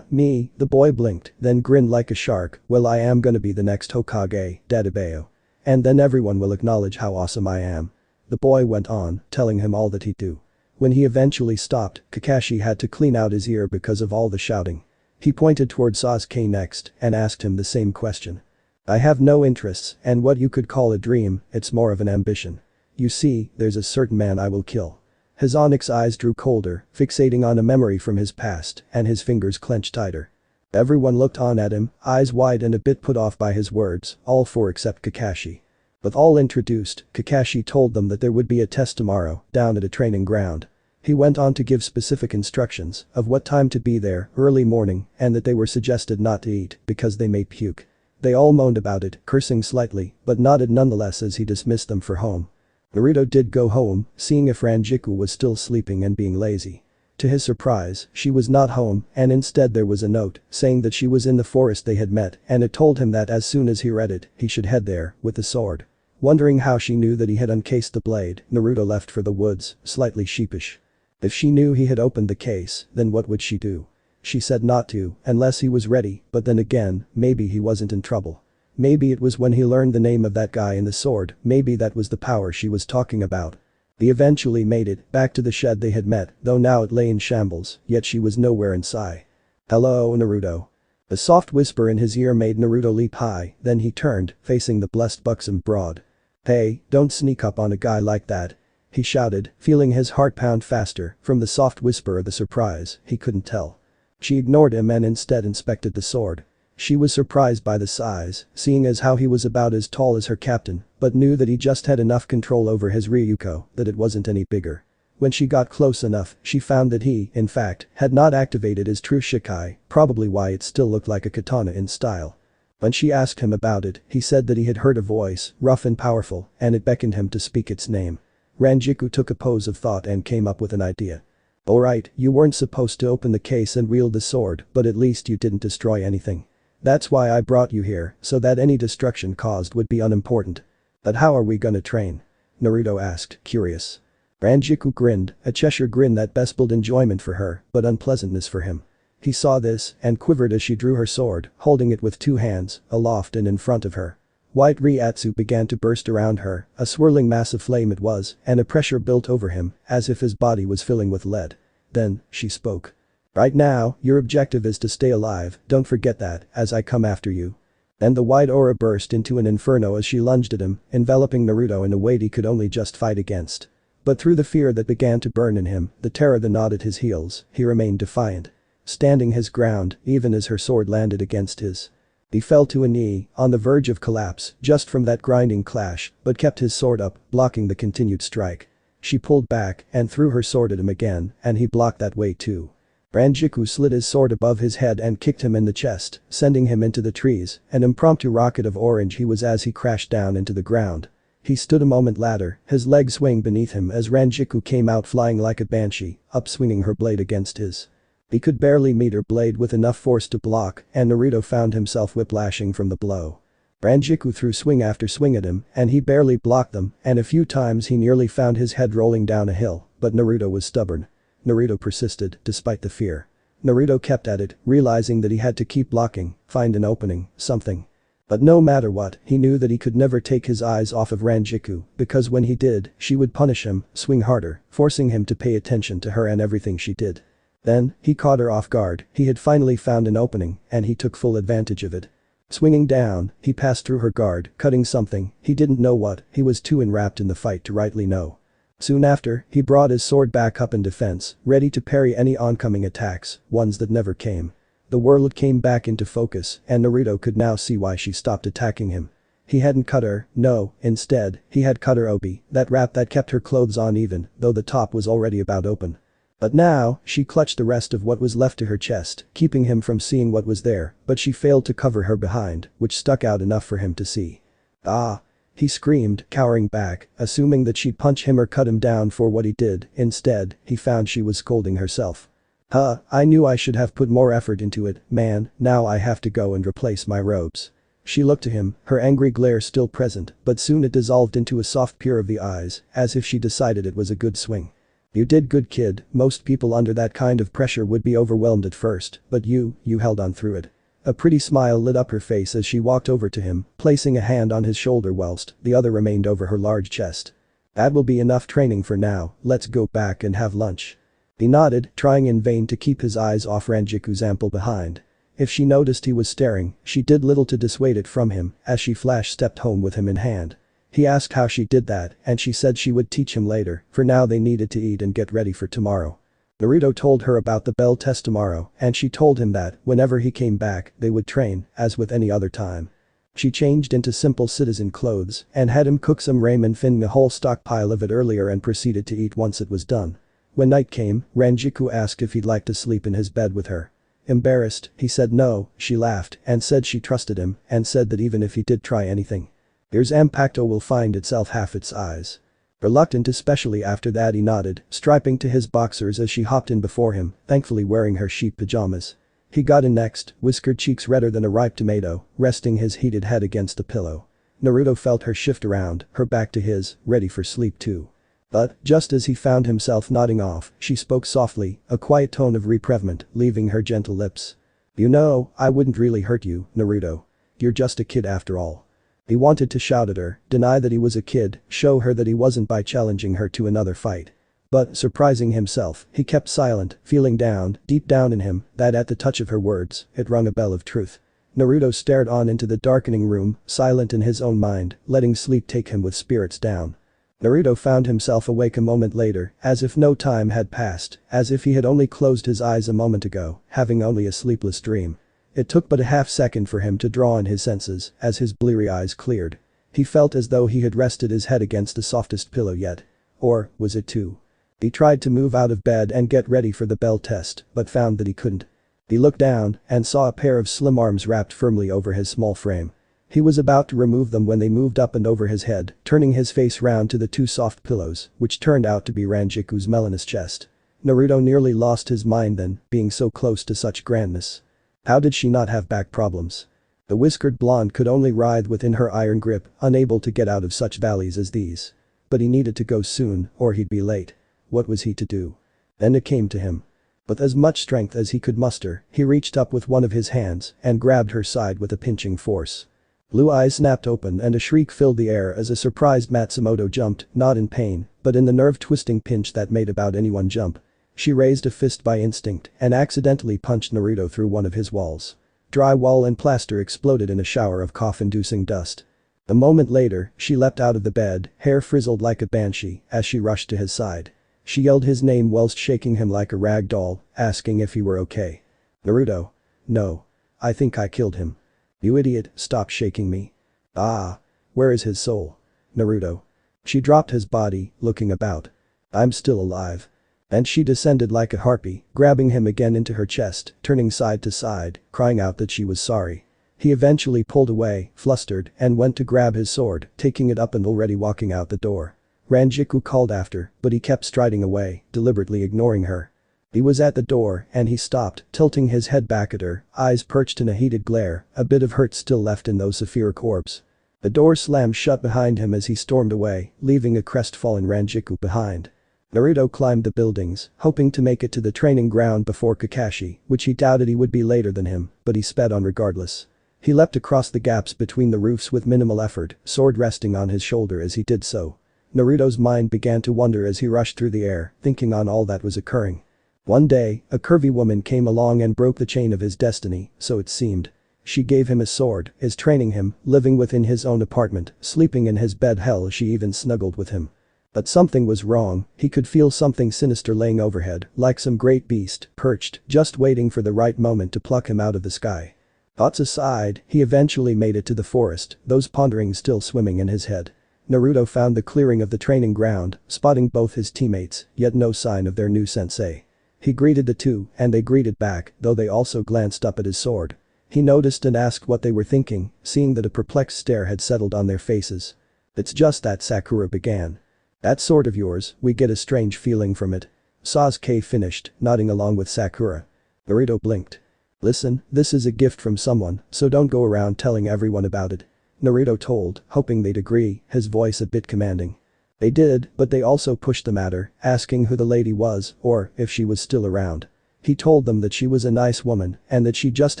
[SPEAKER 1] Me, the boy blinked, then grinned like a shark. Well, I am gonna be the next Hokage, Dadabeo. And then everyone will acknowledge how awesome I am. The boy went on, telling him all that he'd do. When he eventually stopped, Kakashi had to clean out his ear because of all the shouting. He pointed toward Sasuke next and asked him the same question. I have no interests and what you could call a dream, it's more of an ambition. You see, there's a certain man I will kill. His onyx eyes drew colder, fixating on a memory from his past, and his fingers clenched tighter. Everyone looked on at him, eyes wide and a bit put off by his words, all four except Kakashi. With all introduced, Kakashi told them that there would be a test tomorrow, down at a training ground. He went on to give specific instructions of what time to be there, early morning, and that they were suggested not to eat because they may puke. They all moaned about it, cursing slightly, but nodded nonetheless as he dismissed them for home. Naruto did go home, seeing if Rangiku was still sleeping and being lazy. To his surprise, she was not home, and instead there was a note saying that she was in the forest they had met, and it told him that as soon as he read it, he should head there with the sword. Wondering how she knew that he had uncased the blade, Naruto left for the woods, slightly sheepish. If she knew he had opened the case, then what would she do? She said not to, unless he was ready, but then again, maybe he wasn't in trouble. Maybe it was when he learned the name of that guy in the sword, maybe that was the power she was talking about. They eventually made it back to the shed they had met, though now it lay in shambles, yet she was nowhere in sight. Hello, Naruto. A soft whisper in his ear made Naruto leap high, then he turned, facing the blessed buxom broad. Hey, don't sneak up on a guy like that. He shouted, feeling his heart pound faster. From the soft whisper or the surprise, he couldn't tell. She ignored him and instead inspected the sword. She was surprised by the size, seeing as how he was about as tall as her captain, but knew that he just had enough control over his Ryuko that it wasn't any bigger. When she got close enough, she found that he, in fact, had not activated his true Shikai, probably why it still looked like a katana in style. When she asked him about it, he said that he had heard a voice, rough and powerful, and it beckoned him to speak its name. Rangiku took a pose of thought and came up with an idea. Alright, you weren't supposed to open the case and wield the sword, but at least you didn't destroy anything. That's why I brought you here, so that any destruction caused would be unimportant. But how are we gonna train? Naruto asked, curious. Rangiku grinned, a Cheshire grin that bespoke enjoyment for her, but unpleasantness for him. He saw this and quivered as she drew her sword, holding it with two hands, aloft and in front of her. White Ryatsu began to burst around her, a swirling mass of flame it was, and a pressure built over him, as if his body was filling with lead. Then, she spoke. Right now, your objective is to stay alive, don't forget that, as I come after you. And the white aura burst into an inferno as she lunged at him, enveloping Naruto in a weight he could only just fight against. But through the fear that began to burn in him, the terror that gnawed at his heels, he remained defiant. Standing his ground, even as her sword landed against his. He fell to a knee, on the verge of collapse, just from that grinding clash, but kept his sword up, blocking the continued strike. She pulled back and threw her sword at him again, and he blocked that way too. Rangiku slid his sword above his head and kicked him in the chest, sending him into the trees, an impromptu rocket of orange he was as he crashed down into the ground. He stood a moment later, his legs swaying beneath him as Rangiku came out flying like a banshee, upswinging her blade against his. He could barely meet her blade with enough force to block, and Naruto found himself whiplashing from the blow. Rangiku threw swing after swing at him, and he barely blocked them, and a few times he nearly found his head rolling down a hill, but Naruto was stubborn. Naruto persisted, despite the fear. Naruto kept at it, realizing that he had to keep blocking, find an opening, something. But no matter what, he knew that he could never take his eyes off of Rangiku, because when he did, she would punish him, swing harder, forcing him to pay attention to her and everything she did. Then, he caught her off guard, he had finally found an opening, and he took full advantage of it. Swinging down, he passed through her guard, cutting something, he didn't know what, he was too enwrapped in the fight to rightly know. Soon after, he brought his sword back up in defense, ready to parry any oncoming attacks, ones that never came. The world came back into focus and Naruto could now see why she stopped attacking him. He hadn't cut her, no, instead, he had cut her obi, that wrap that kept her clothes on even though the top was already about open. But now, she clutched the rest of what was left to her chest, keeping him from seeing what was there, but she failed to cover her behind, which stuck out enough for him to see. Ah! He screamed, cowering back, assuming that she'd punch him or cut him down for what he did. Instead, he found she was scolding herself. I knew I should have put more effort into it, man, now I have to go and replace my robes. She looked to him, her angry glare still present, but soon it dissolved into a soft pure of the eyes, as if she decided it was a good swing. You did good, kid. Most people under that kind of pressure would be overwhelmed at first, but you held on through it. A pretty smile lit up her face as she walked over to him, placing a hand on his shoulder whilst the other remained over her large chest. That will be enough training for now, let's go back and have lunch. He nodded, trying in vain to keep his eyes off Ranjiku's ample behind. If she noticed he was staring, she did little to dissuade it from him as she flash-stepped home with him in hand. He asked how she did that and she said she would teach him later, for now they needed to eat and get ready for tomorrow. Naruto told her about the bell test tomorrow and she told him that whenever he came back they would train, as with any other time. She changed into simple citizen clothes and had him cook some ramen, finning a whole stockpile of it earlier and proceeded to eat once it was done. When night came, Rangiku asked if he'd like to sleep in his bed with her. Embarrassed, he said no. She laughed and said she trusted him and said that even if he did try anything, here's Impacto will find itself half its size. Reluctant, especially after that, he nodded, striping to his boxers as she hopped in before him, thankfully wearing her sheep pajamas. He got in next, whiskered cheeks redder than a ripe tomato, resting his heated head against the pillow. Naruto felt her shift around, her back to his, ready for sleep too. But, just as he found himself nodding off, she spoke softly, a quiet tone of reprevement leaving her gentle lips. You know, I wouldn't really hurt you, Naruto. You're just a kid after all. He wanted to shout at her, deny that he was a kid, show her that he wasn't by challenging her to another fight. But, surprising himself, he kept silent, feeling down, deep down in him, that at the touch of her words, it rung a bell of truth. Naruto stared on into the darkening room, silent in his own mind, letting sleep take him with spirits down. Naruto found himself awake a moment later, as if no time had passed, as if he had only closed his eyes a moment ago, having only a sleepless dream. It took but a half-second for him to draw on his senses, as his bleary eyes cleared. He felt as though he had rested his head against the softest pillow yet. Or, was it too? He tried to move out of bed and get ready for the bell test, but found that he couldn't. He looked down and saw a pair of slim arms wrapped firmly over his small frame. He was about to remove them when they moved up and over his head, turning his face round to the two soft pillows, which turned out to be Ranjiku's melanous chest. Naruto nearly lost his mind then, being so close to such grandness. How did she not have back problems? The whiskered blonde could only writhe within her iron grip, unable to get out of such valleys as these. But he needed to go soon, or he'd be late. What was he to do? Then it came to him. With as much strength as he could muster, he reached up with one of his hands and grabbed her side with a pinching force. Blue eyes snapped open and a shriek filled the air as a surprised Matsumoto jumped, not in pain, but in the nerve-twisting pinch that made about anyone jump. She raised a fist by instinct and accidentally punched Naruto through one of his walls. Drywall and plaster exploded in a shower of cough-inducing dust. A moment later, she leapt out of the bed, hair frizzled like a banshee, as she rushed to his side. She yelled his name whilst shaking him like a rag doll, asking if he were okay. Naruto. No. I think I killed him. You idiot, stop shaking me. Ah. Where is his soul? Naruto. She dropped his body, looking about. I'm still alive. And she descended like a harpy, grabbing him again into her chest, turning side to side, crying out that she was sorry. He eventually pulled away, flustered, and went to grab his sword, taking it up and already walking out the door. Rangiku called after, but he kept striding away, deliberately ignoring her. He was at the door and he stopped, tilting his head back at her, eyes perched in a heated glare, a bit of hurt still left in those sapphire orbs. The door slammed shut behind him as he stormed away, leaving a crestfallen Rangiku behind. Naruto climbed the buildings, hoping to make it to the training ground before Kakashi, which he doubted he would be later than him, but he sped on regardless. He leapt across the gaps between the roofs with minimal effort, sword resting on his shoulder as he did so. Naruto's mind began to wander as he rushed through the air, thinking on all that was occurring. One day, a curvy woman came along and broke the chain of his destiny, so it seemed. She gave him his sword, is training him, living within his own apartment, sleeping in his bed, hell she even snuggled with him. But something was wrong, he could feel something sinister laying overhead, like some great beast, perched, just waiting for the right moment to pluck him out of the sky. Thoughts aside, he eventually made it to the forest, those ponderings still swimming in his head. Naruto found the clearing of the training ground, spotting both his teammates, yet no sign of their new sensei. He greeted the two, and they greeted back, though they also glanced up at his sword. He noticed and asked what they were thinking, seeing that a perplexed stare had settled on their faces. "It's just that," Sakura began. "That sword of yours, we get a strange feeling from it." Sasuke finished, nodding along with Sakura. Naruto blinked. "Listen, this is a gift from someone, so don't go around telling everyone about it," Naruto told, hoping they'd agree, his voice a bit commanding. They did, but they also pushed the matter, asking who the lady was, or if she was still around. He told them that she was a nice woman, and that she just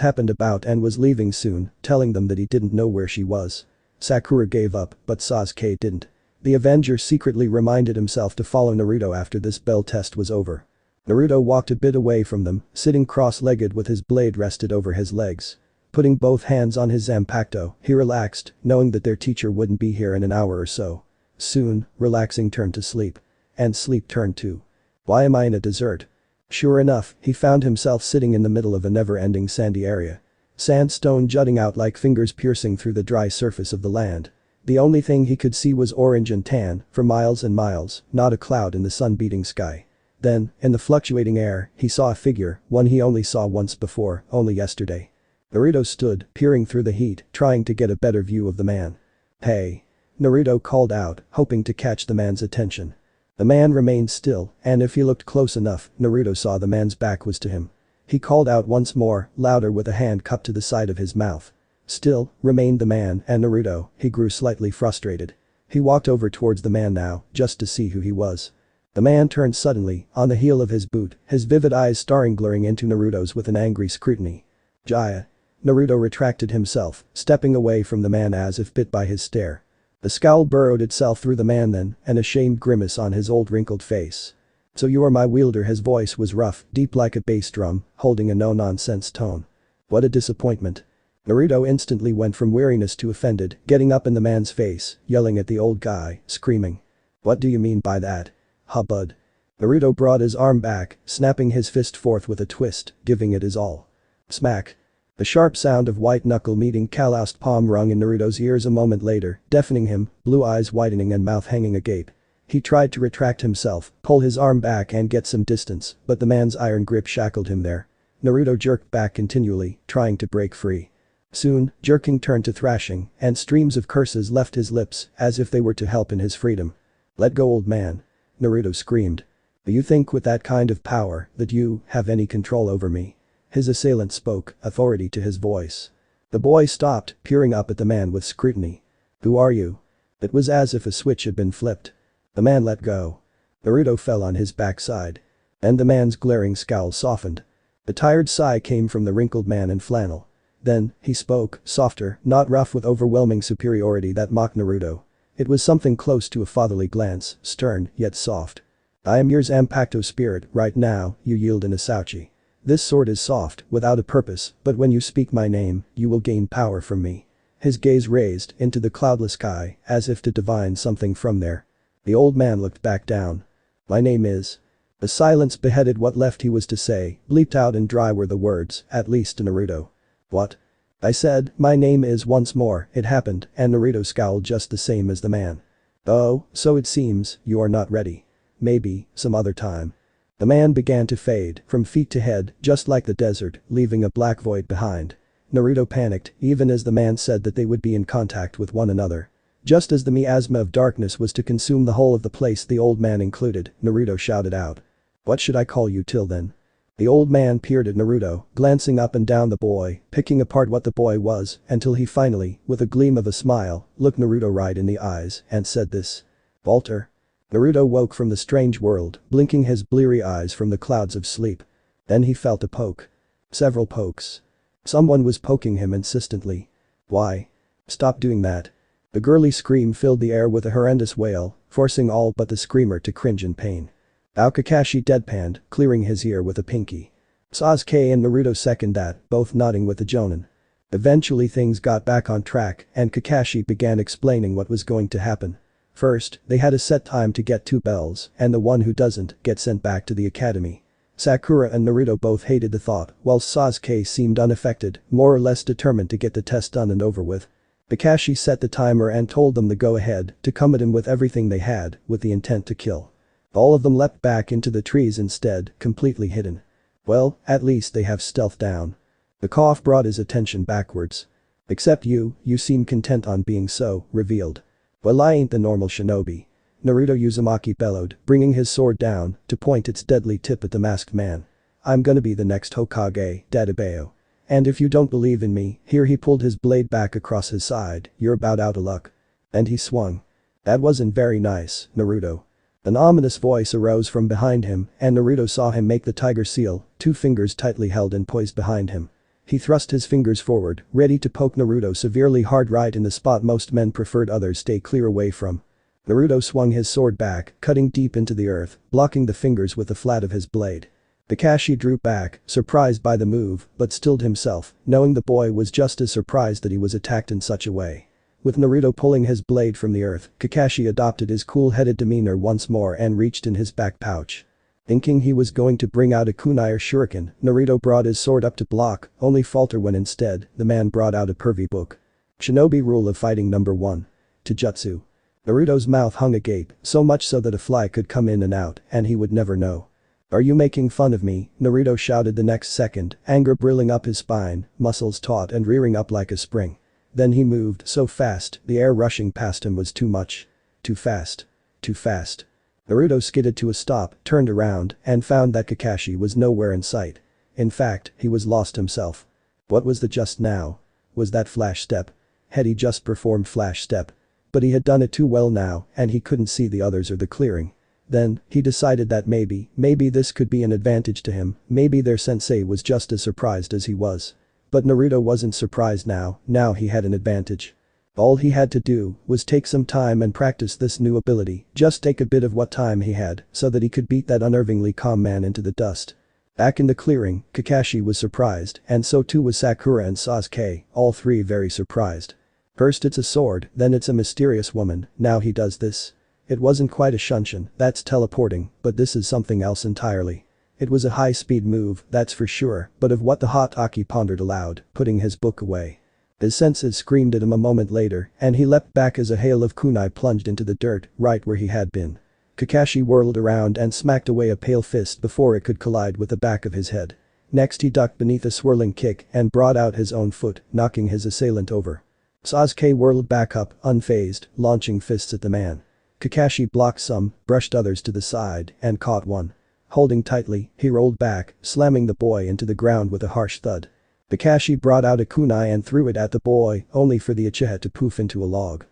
[SPEAKER 1] happened about and was leaving soon, telling them that he didn't know where she was. Sakura gave up, but Sasuke didn't. The Avenger secretly reminded himself to follow Naruto after this bell test was over. Naruto walked a bit away from them, sitting cross-legged with his blade rested over his legs. Putting both hands on his Zanpakuto, he relaxed, knowing that their teacher wouldn't be here in an hour or so. Soon, relaxing turned to sleep. And sleep turned to, "Why am I in a desert?" Sure enough, he found himself sitting in the middle of a never-ending sandy area. Sandstone jutting out like fingers piercing through the dry surface of the land. The only thing he could see was orange and tan, for miles and miles, not a cloud in the sun-beating sky. Then, in the fluctuating air, he saw a figure, one he only saw once before, only yesterday. Naruto stood, peering through the heat, trying to get a better view of the man. "Hey!" Naruto called out, hoping to catch the man's attention. The man remained still, and if he looked close enough, Naruto saw the man's back was to him. He called out once more, louder with a hand cupped to the side of his mouth. Still, remained the man, and Naruto, he grew slightly frustrated. He walked over towards the man now, just to see who he was. The man turned suddenly, on the heel of his boot, his vivid eyes staring glaring into Naruto's with an angry scrutiny. "Jaya." Naruto retracted himself, stepping away from the man as if bit by his stare. The scowl burrowed itself through the man then, an ashamed grimace on his old wrinkled face. "So you are my wielder." His voice was rough, deep like a bass drum, holding a no-nonsense tone. What a disappointment. Naruto instantly went from weariness to offended, getting up in the man's face, yelling at the old guy, screaming. "What do you mean by that? Ha bud." Naruto brought his arm back, snapping his fist forth with a twist, giving it his all. Smack. The sharp sound of white knuckle meeting calloused palm rung in Naruto's ears a moment later, deafening him, blue eyes widening and mouth hanging agape. He tried to retract himself, pull his arm back and get some distance, but the man's iron grip shackled him there. Naruto jerked back continually, trying to break free. Soon, jerking turned to thrashing, and streams of curses left his lips, as if they were to help in his freedom. "Let go, old man." Naruto screamed. "Do you think with that kind of power, that you have any control over me?" His assailant spoke, authority to his voice. The boy stopped, peering up at the man with scrutiny. "Who are you?" It was as if a switch had been flipped. The man let go. Naruto fell on his backside. And the man's glaring scowl softened. A tired sigh came from the wrinkled man in flannel. Then, he spoke, softer, not rough with overwhelming superiority that mocked Naruto. It was something close to a fatherly glance, stern, yet soft. "I am your Zanpakuto spirit, right now, you yield in Itachi. This sword is soft, without a purpose, but when you speak my name, you will gain power from me." His gaze raised into the cloudless sky, as if to divine something from there. The old man looked back down. "My name is..." The silence beheaded what left he was to say, bleeped out and dry were the words, at least to Naruto. "What?" "I said, my name is." Once more, it happened, and Naruto scowled just the same as the man. "Oh, so it seems, you are not ready. Maybe, some other time." The man began to fade, from feet to head, just like the desert, leaving a black void behind. Naruto panicked, even as the man said that they would be in contact with one another. Just as the miasma of darkness was to consume the whole of the place, the old man included, Naruto shouted out. "What should I call you till then?" The old man peered at Naruto, glancing up and down the boy, picking apart what the boy was, until he finally, with a gleam of a smile, looked Naruto right in the eyes and said this. "Walter." Naruto woke from the strange world, blinking his bleary eyes from the clouds of sleep. Then he felt a poke. Several pokes. Someone was poking him insistently. "Why? Stop doing that." The girly scream filled the air with a horrendous wail, forcing all but the screamer to cringe in pain. Kakashi deadpanned, clearing his ear with a pinky. Sasuke and Naruto seconded that, both nodding with a jonin. Eventually things got back on track, and Kakashi began explaining what was going to happen. First, they had a set time to get 2 bells, and the one who doesn't gets sent back to the academy. Sakura and Naruto both hated the thought, while Sasuke seemed unaffected, more or less determined to get the test done and over with. Kakashi set the timer and told them to go ahead to come at him with everything they had, with the intent to kill. All of them leapt back into the trees instead, completely hidden. Well, at least they have stealth down. The cough brought his attention backwards. Except you seem content on being so revealed. Well, I ain't the normal shinobi. Naruto Uzumaki bellowed, bringing his sword down to point its deadly tip at the masked man. I'm gonna be the next Hokage, Dadabeo. And if you don't believe in me, here he pulled his blade back across his side, you're about out of luck. And he swung. That wasn't very nice, Naruto. An ominous voice arose from behind him, and Naruto saw him make the tiger seal, 2 fingers tightly held and poised behind him. He thrust his fingers forward, ready to poke Naruto severely hard right in the spot most men preferred others stay clear away from. Naruto swung his sword back, cutting deep into the earth, blocking the fingers with the flat of his blade. Kakashi drew back, surprised by the move, but stilled himself, knowing the boy was just as surprised that he was attacked in such a way. With Naruto pulling his blade from the earth, Kakashi adopted his cool-headed demeanor once more and reached in his back pouch. Thinking he was going to bring out a kunai or shuriken, Naruto brought his sword up to block, only falter when instead, the man brought out a pervy book. Shinobi Rule of Fighting Number 1. Taijutsu. Naruto's mouth hung agape, so much so that a fly could come in and out, and he would never know. Are you making fun of me? Naruto shouted the next second, anger brilling up his spine, muscles taut and rearing up like a spring. Then he moved so fast, the air rushing past him was too much. Too fast. Too fast. Naruto skidded to a stop, turned around, and found that Kakashi was nowhere in sight. In fact, he was lost himself. What was the just now? Was that flash step? Had he just performed flash step? But he had done it too well now, and he couldn't see the others or the clearing. Then, he decided that maybe this could be an advantage to him, maybe their sensei was just as surprised as he was. But Naruto wasn't surprised now he had an advantage. All he had to do was take some time and practice this new ability, just take a bit of what time he had, so that he could beat that unnervingly calm man into the dust. Back in the clearing, Kakashi was surprised, and so too was Sakura and Sasuke, all 3 very surprised. First it's a sword, then it's a mysterious woman, now he does this. It wasn't quite a shunshin, that's teleporting, but this is something else entirely. It was a high-speed move, that's for sure, but of what the Hotaki pondered aloud, putting his book away. His senses screamed at him a moment later, and he leapt back as a hail of kunai plunged into the dirt, right where he had been. Kakashi whirled around and smacked away a pale fist before it could collide with the back of his head. Next he ducked beneath a swirling kick and brought out his own foot, knocking his assailant over. Sasuke whirled back up, unfazed, launching fists at the man. Kakashi blocked some, brushed others to the side, and caught one. Holding tightly, he rolled back, slamming the boy into the ground with a harsh thud. Kakashi brought out a kunai and threw it at the boy, only for the Uchiha to poof into a log.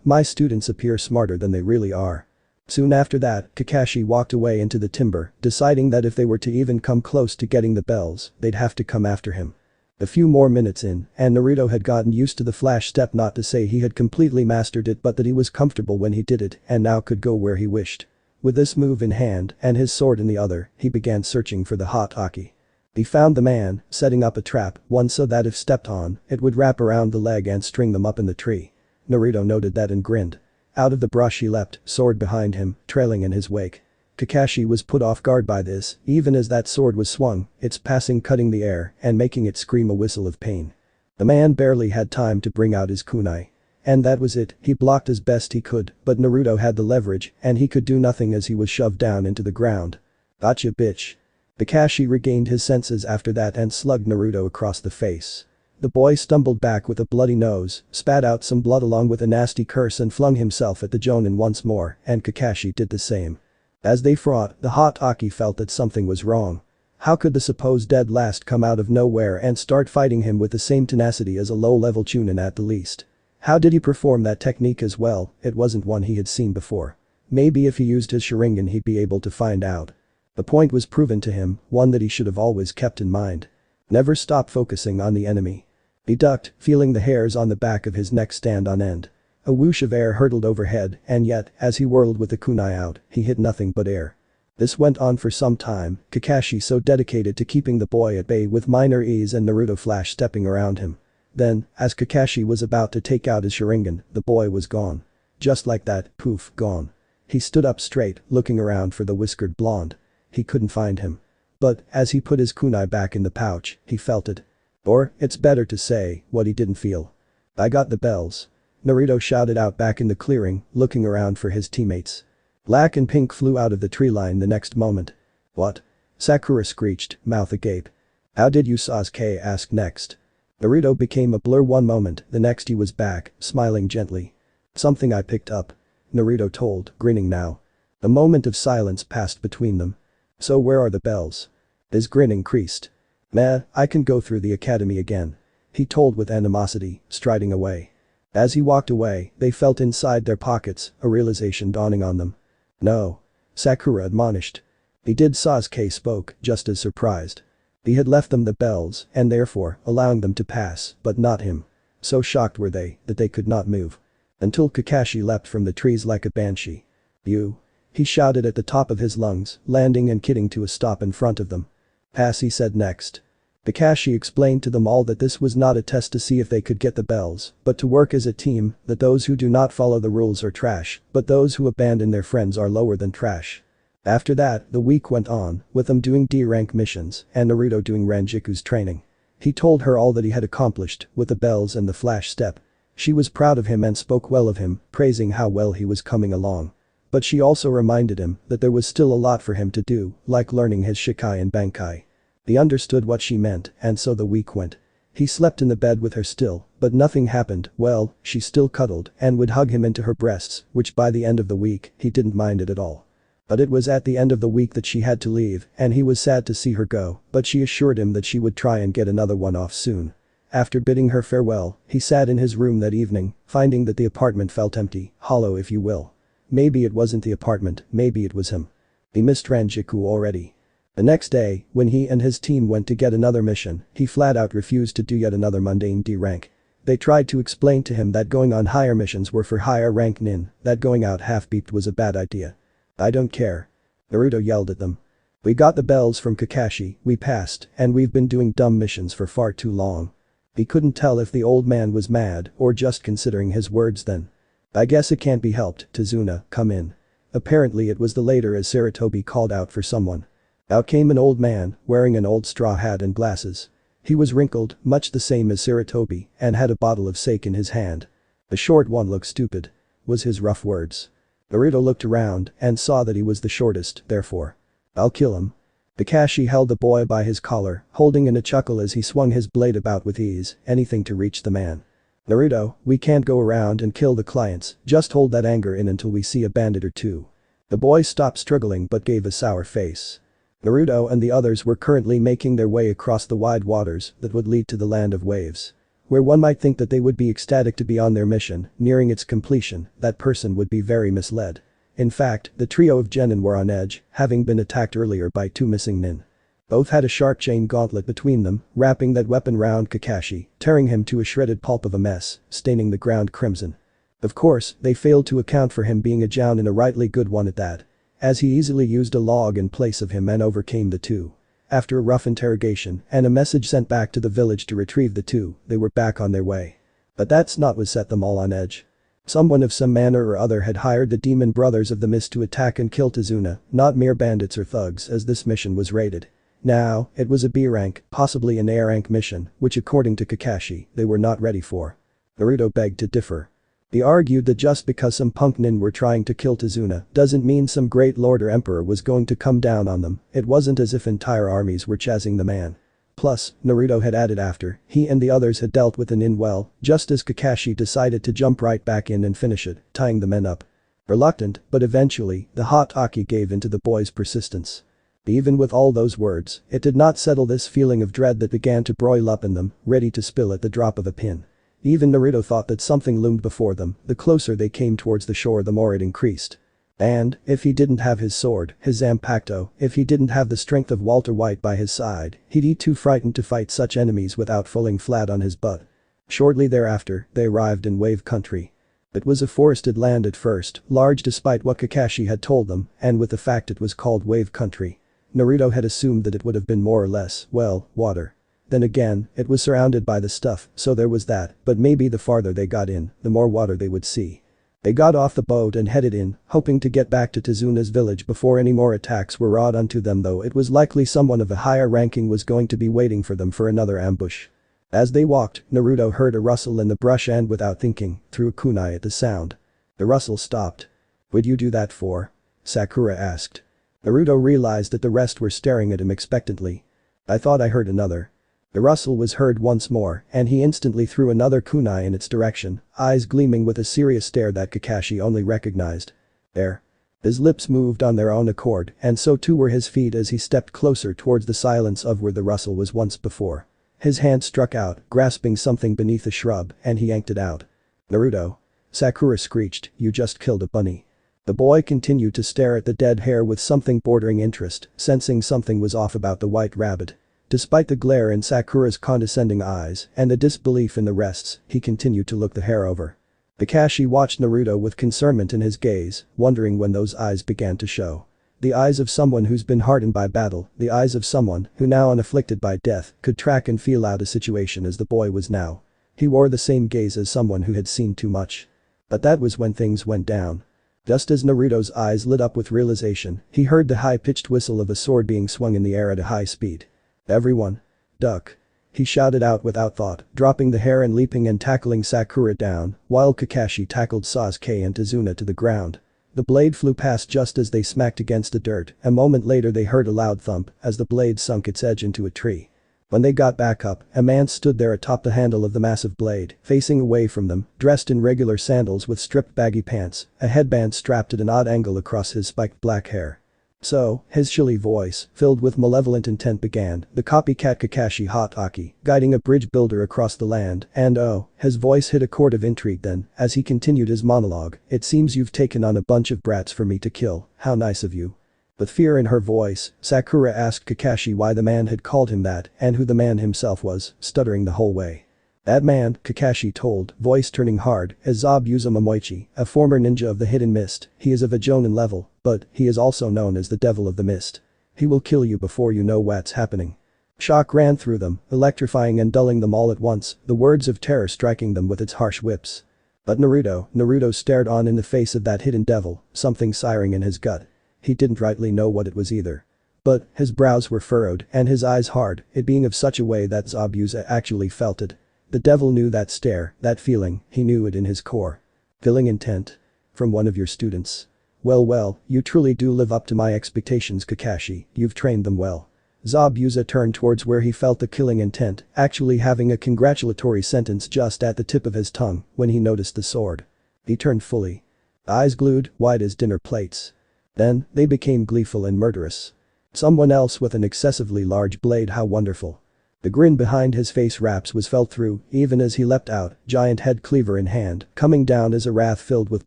[SPEAKER 1] My students appear smarter than they really are. Soon after that, Kakashi walked away into the timber, deciding that if they were to even come close to getting the bells, they'd have to come after him. A few more minutes in, and Naruto had gotten used to the flash step, not to say he had completely mastered it, but that he was comfortable when he did it and now could go where he wished. With this move in hand and his sword in the other, he began searching for the Hotaki. He found the man, setting up a trap, one so that if stepped on, it would wrap around the leg and string them up in the tree. Naruto noted that and grinned. Out of the brush he leapt, sword behind him, trailing in his wake. Kakashi was put off guard by this, even as that sword was swung, its passing cutting the air and making it scream a whistle of pain. The man barely had time to bring out his kunai. And that was it, he blocked as best he could, but Naruto had the leverage and he could do nothing as he was shoved down into the ground. Gotcha bitch. Kakashi regained his senses after that and slugged Naruto across the face. The boy stumbled back with a bloody nose, spat out some blood along with a nasty curse and flung himself at the Jonin once more, and Kakashi did the same. As they fought, the Hotaki felt that something was wrong. How could the supposed dead last come out of nowhere and start fighting him with the same tenacity as a low-level Chunin at the least? How did he perform that technique as well? It wasn't one he had seen before. Maybe if he used his Sharingan he'd be able to find out. The point was proven to him, one that he should have always kept in mind. Never stop focusing on the enemy. He ducked, feeling the hairs on the back of his neck stand on end. A whoosh of air hurtled overhead, and yet, as he whirled with the kunai out, he hit nothing but air. This went on for some time, Kakashi so dedicated to keeping the boy at bay with minor ease and Naruto flash stepping around him. Then, as Kakashi was about to take out his Sharingan, the boy was gone. just like that, poof, gone. He stood up straight, looking around for the whiskered blonde. He couldn't find him. But, as he put his kunai back in the pouch, he felt it. Or, it's better to say, what he didn't feel. I got the bells. Naruto shouted out back in the clearing, looking around for his teammates. Black and pink flew out of the tree line the next moment. What? Sakura screeched, mouth agape. How did you? Sasuke asked next. Naruto became a blur one moment, the next he was back, smiling gently. Something I picked up. Naruto told, grinning now. A moment of silence passed between them. So where are the bells? His grin increased. Meh, I can go through the academy again. He told with animosity, striding away. As he walked away, they felt inside their pockets, a realization dawning on them. No. Sakura admonished. He did. Sasuke spoke, just as surprised. He had left them the bells, and therefore, allowing them to pass, but not him. So shocked were they, that they could not move. Until Kakashi leapt from the trees like a banshee. You. He shouted at the top of his lungs, landing and kidding to a stop in front of them. Pass, he said next. Kakashi explained to them all that this was not a test to see if they could get the bells, but to work as a team, that those who do not follow the rules are trash, but those who abandon their friends are lower than trash. After that, the week went on, with them doing D-rank missions, and Naruto doing Ranjiku's training. He told her all that he had accomplished, with the bells and the flash step. She was proud of him and spoke well of him, praising how well he was coming along. But she also reminded him that there was still a lot for him to do, like learning his Shikai and Bankai. He understood what she meant, and so the week went. He slept in the bed with her still, but nothing happened. Well, she still cuddled and would hug him into her breasts, which by the end of the week, he didn't mind it at all. But it was at the end of the week that she had to leave, and he was sad to see her go, but she assured him that she would try and get another one off soon. After bidding her farewell, he sat in his room that evening, finding that the apartment felt empty, hollow if you will. Maybe it wasn't the apartment, maybe it was him. He missed Rangiku already. The next day, when he and his team went to get another mission, he flat out refused to do yet another mundane D rank. They tried to explain to him that going on higher missions were for higher rank nin, that going out half-beaked was a bad idea. I don't care. Naruto yelled at them. We got the bells from Kakashi, we passed, and we've been doing dumb missions for far too long. He couldn't tell if the old man was mad or just considering his words then. I guess it can't be helped, Tazuna, come in. Apparently it was the later as Sarutobi called out for someone. Out came an old man, wearing an old straw hat and glasses. He was wrinkled, much the same as Sarutobi, and had a bottle of sake in his hand. The short one looked stupid, was his rough words. Naruto looked around and saw that he was the shortest, therefore. I'll kill him. Kakashi held the boy by his collar, holding in a chuckle as he swung his blade about with ease, anything to reach the man. Naruto, we can't go around and kill the clients, just hold that anger in until we see a bandit or two. The boy stopped struggling but gave a sour face. Naruto and the others were currently making their way across the wide waters that would lead to the land of waves. Where one might think that they would be ecstatic to be on their mission, nearing its completion, that person would be very misled. In fact, the trio of genin were on edge, having been attacked earlier by two missing nin. Both had a sharp chain gauntlet between them, wrapping that weapon round Kakashi, tearing him to a shredded pulp of a mess, staining the ground crimson. Of course, they failed to account for him being a joun and a rightly good one at that, as he easily used a log in place of him and overcame the two. After a rough interrogation and a message sent back to the village to retrieve the two, they were back on their way. But that's not what set them all on edge. Someone of some manner or other had hired the demon brothers of the mist to attack and kill Tazuna, not mere bandits or thugs as this mission was rated. Now, it was a B rank, possibly an A rank mission, which according to Kakashi, they were not ready for. Naruto begged to differ. He argued that just because some punk nin were trying to kill Tazuna doesn't mean some great lord or emperor was going to come down on them, it wasn't as if entire armies were chasing the man. Plus, Naruto had added after he and the others had dealt with the nin well, just as Kakashi decided to jump right back in and finish it, tying the men up. Reluctant, but eventually, the Hotaki gave in to the boy's persistence. Even with all those words, it did not settle this feeling of dread that began to broil up in them, ready to spill at the drop of a pin. Even Naruto thought that something loomed before them, the closer they came towards the shore the more it increased. And, if he didn't have his sword, his Zanpakuto, if he didn't have the strength of Walter White by his side, he'd be too frightened to fight such enemies without falling flat on his butt. Shortly thereafter, they arrived in Wave Country. It was a forested land at first, large despite what Kakashi had told them, and with the fact it was called Wave Country. Naruto had assumed that it would have been more or less, well, water. Then again, it was surrounded by the stuff, so there was that, but maybe the farther they got in, the more water they would see. They got off the boat and headed in, hoping to get back to Tizuna's village before any more attacks were wrought onto them, though it was likely someone of a higher ranking was going to be waiting for them for another ambush. As they walked, Naruto heard a rustle in the brush and without thinking, threw a kunai at the sound. The rustle stopped. "What'd you do that for?" Sakura asked. Naruto realized that the rest were staring at him expectantly. "I thought I heard another." The rustle was heard once more, and he instantly threw another kunai in its direction, eyes gleaming with a serious stare that Kakashi only recognized. There. His lips moved on their own accord, and so too were his feet as he stepped closer towards the silence of where the rustle was once before. His hand struck out, grasping something beneath a shrub, and he yanked it out. "Naruto." Sakura screeched, "You just killed a bunny." The boy continued to stare at the dead hare with something bordering interest, sensing something was off about the white rabbit. Despite the glare in Sakura's condescending eyes and the disbelief in the rest's, he continued to look the hare over. Kakashi watched Naruto with concernment in his gaze, wondering when those eyes began to show. The eyes of someone who's been hardened by battle, the eyes of someone who now unafflicted by death could track and feel out a situation as the boy was now. He wore the same gaze as someone who had seen too much. But that was when things went down. Just as Naruto's eyes lit up with realization, he heard the high-pitched whistle of a sword being swung in the air at a high speed. "Everyone. Duck." He shouted out without thought, dropping the hare and leaping and tackling Sakura down, while Kakashi tackled Sasuke and Tizuna to the ground. The blade flew past just as they smacked against the dirt. A moment later they heard a loud thump as the blade sunk its edge into a tree. When they got back up, a man stood there atop the handle of the massive blade, facing away from them, dressed in regular sandals with stripped baggy pants, a headband strapped at an odd angle across his spiked black hair. "So," his chilly voice, filled with malevolent intent began, "the copycat Kakashi Hatake, guiding a bridge builder across the land, and oh," his voice hit a chord of intrigue then, as he continued his monologue, "it seems you've taken on a bunch of brats for me to kill, how nice of you." With fear in her voice, Sakura asked Kakashi why the man had called him that and who the man himself was, stuttering the whole way. "That man," Kakashi told, voice turning hard, "is Zabuza Momoichi, a former ninja of the Hidden Mist. He is of a Jonin level, but he is also known as the Devil of the Mist. He will kill you before you know what's happening." Shock ran through them, electrifying and dulling them all at once, the words of terror striking them with its harsh whips. But Naruto stared on in the face of that hidden devil, something siring in his gut. He didn't rightly know what it was either. But his brows were furrowed and his eyes hard, it being of such a way that Zabuza actually felt it. The devil knew that stare, that feeling, he knew it in his core. "Filling intent? From one of your students? Well, you truly do live up to my expectations, Kakashi, you've trained them well." Zabuza turned towards where he felt the killing intent, actually having a congratulatory sentence just at the tip of his tongue when he noticed the sword. He turned fully. Eyes glued, wide as dinner plates. Then, they became gleeful and murderous. "Someone else with an excessively large blade, how wonderful." The grin behind his face wraps was felt through, even as he leapt out, giant head cleaver in hand, coming down as a wrath filled with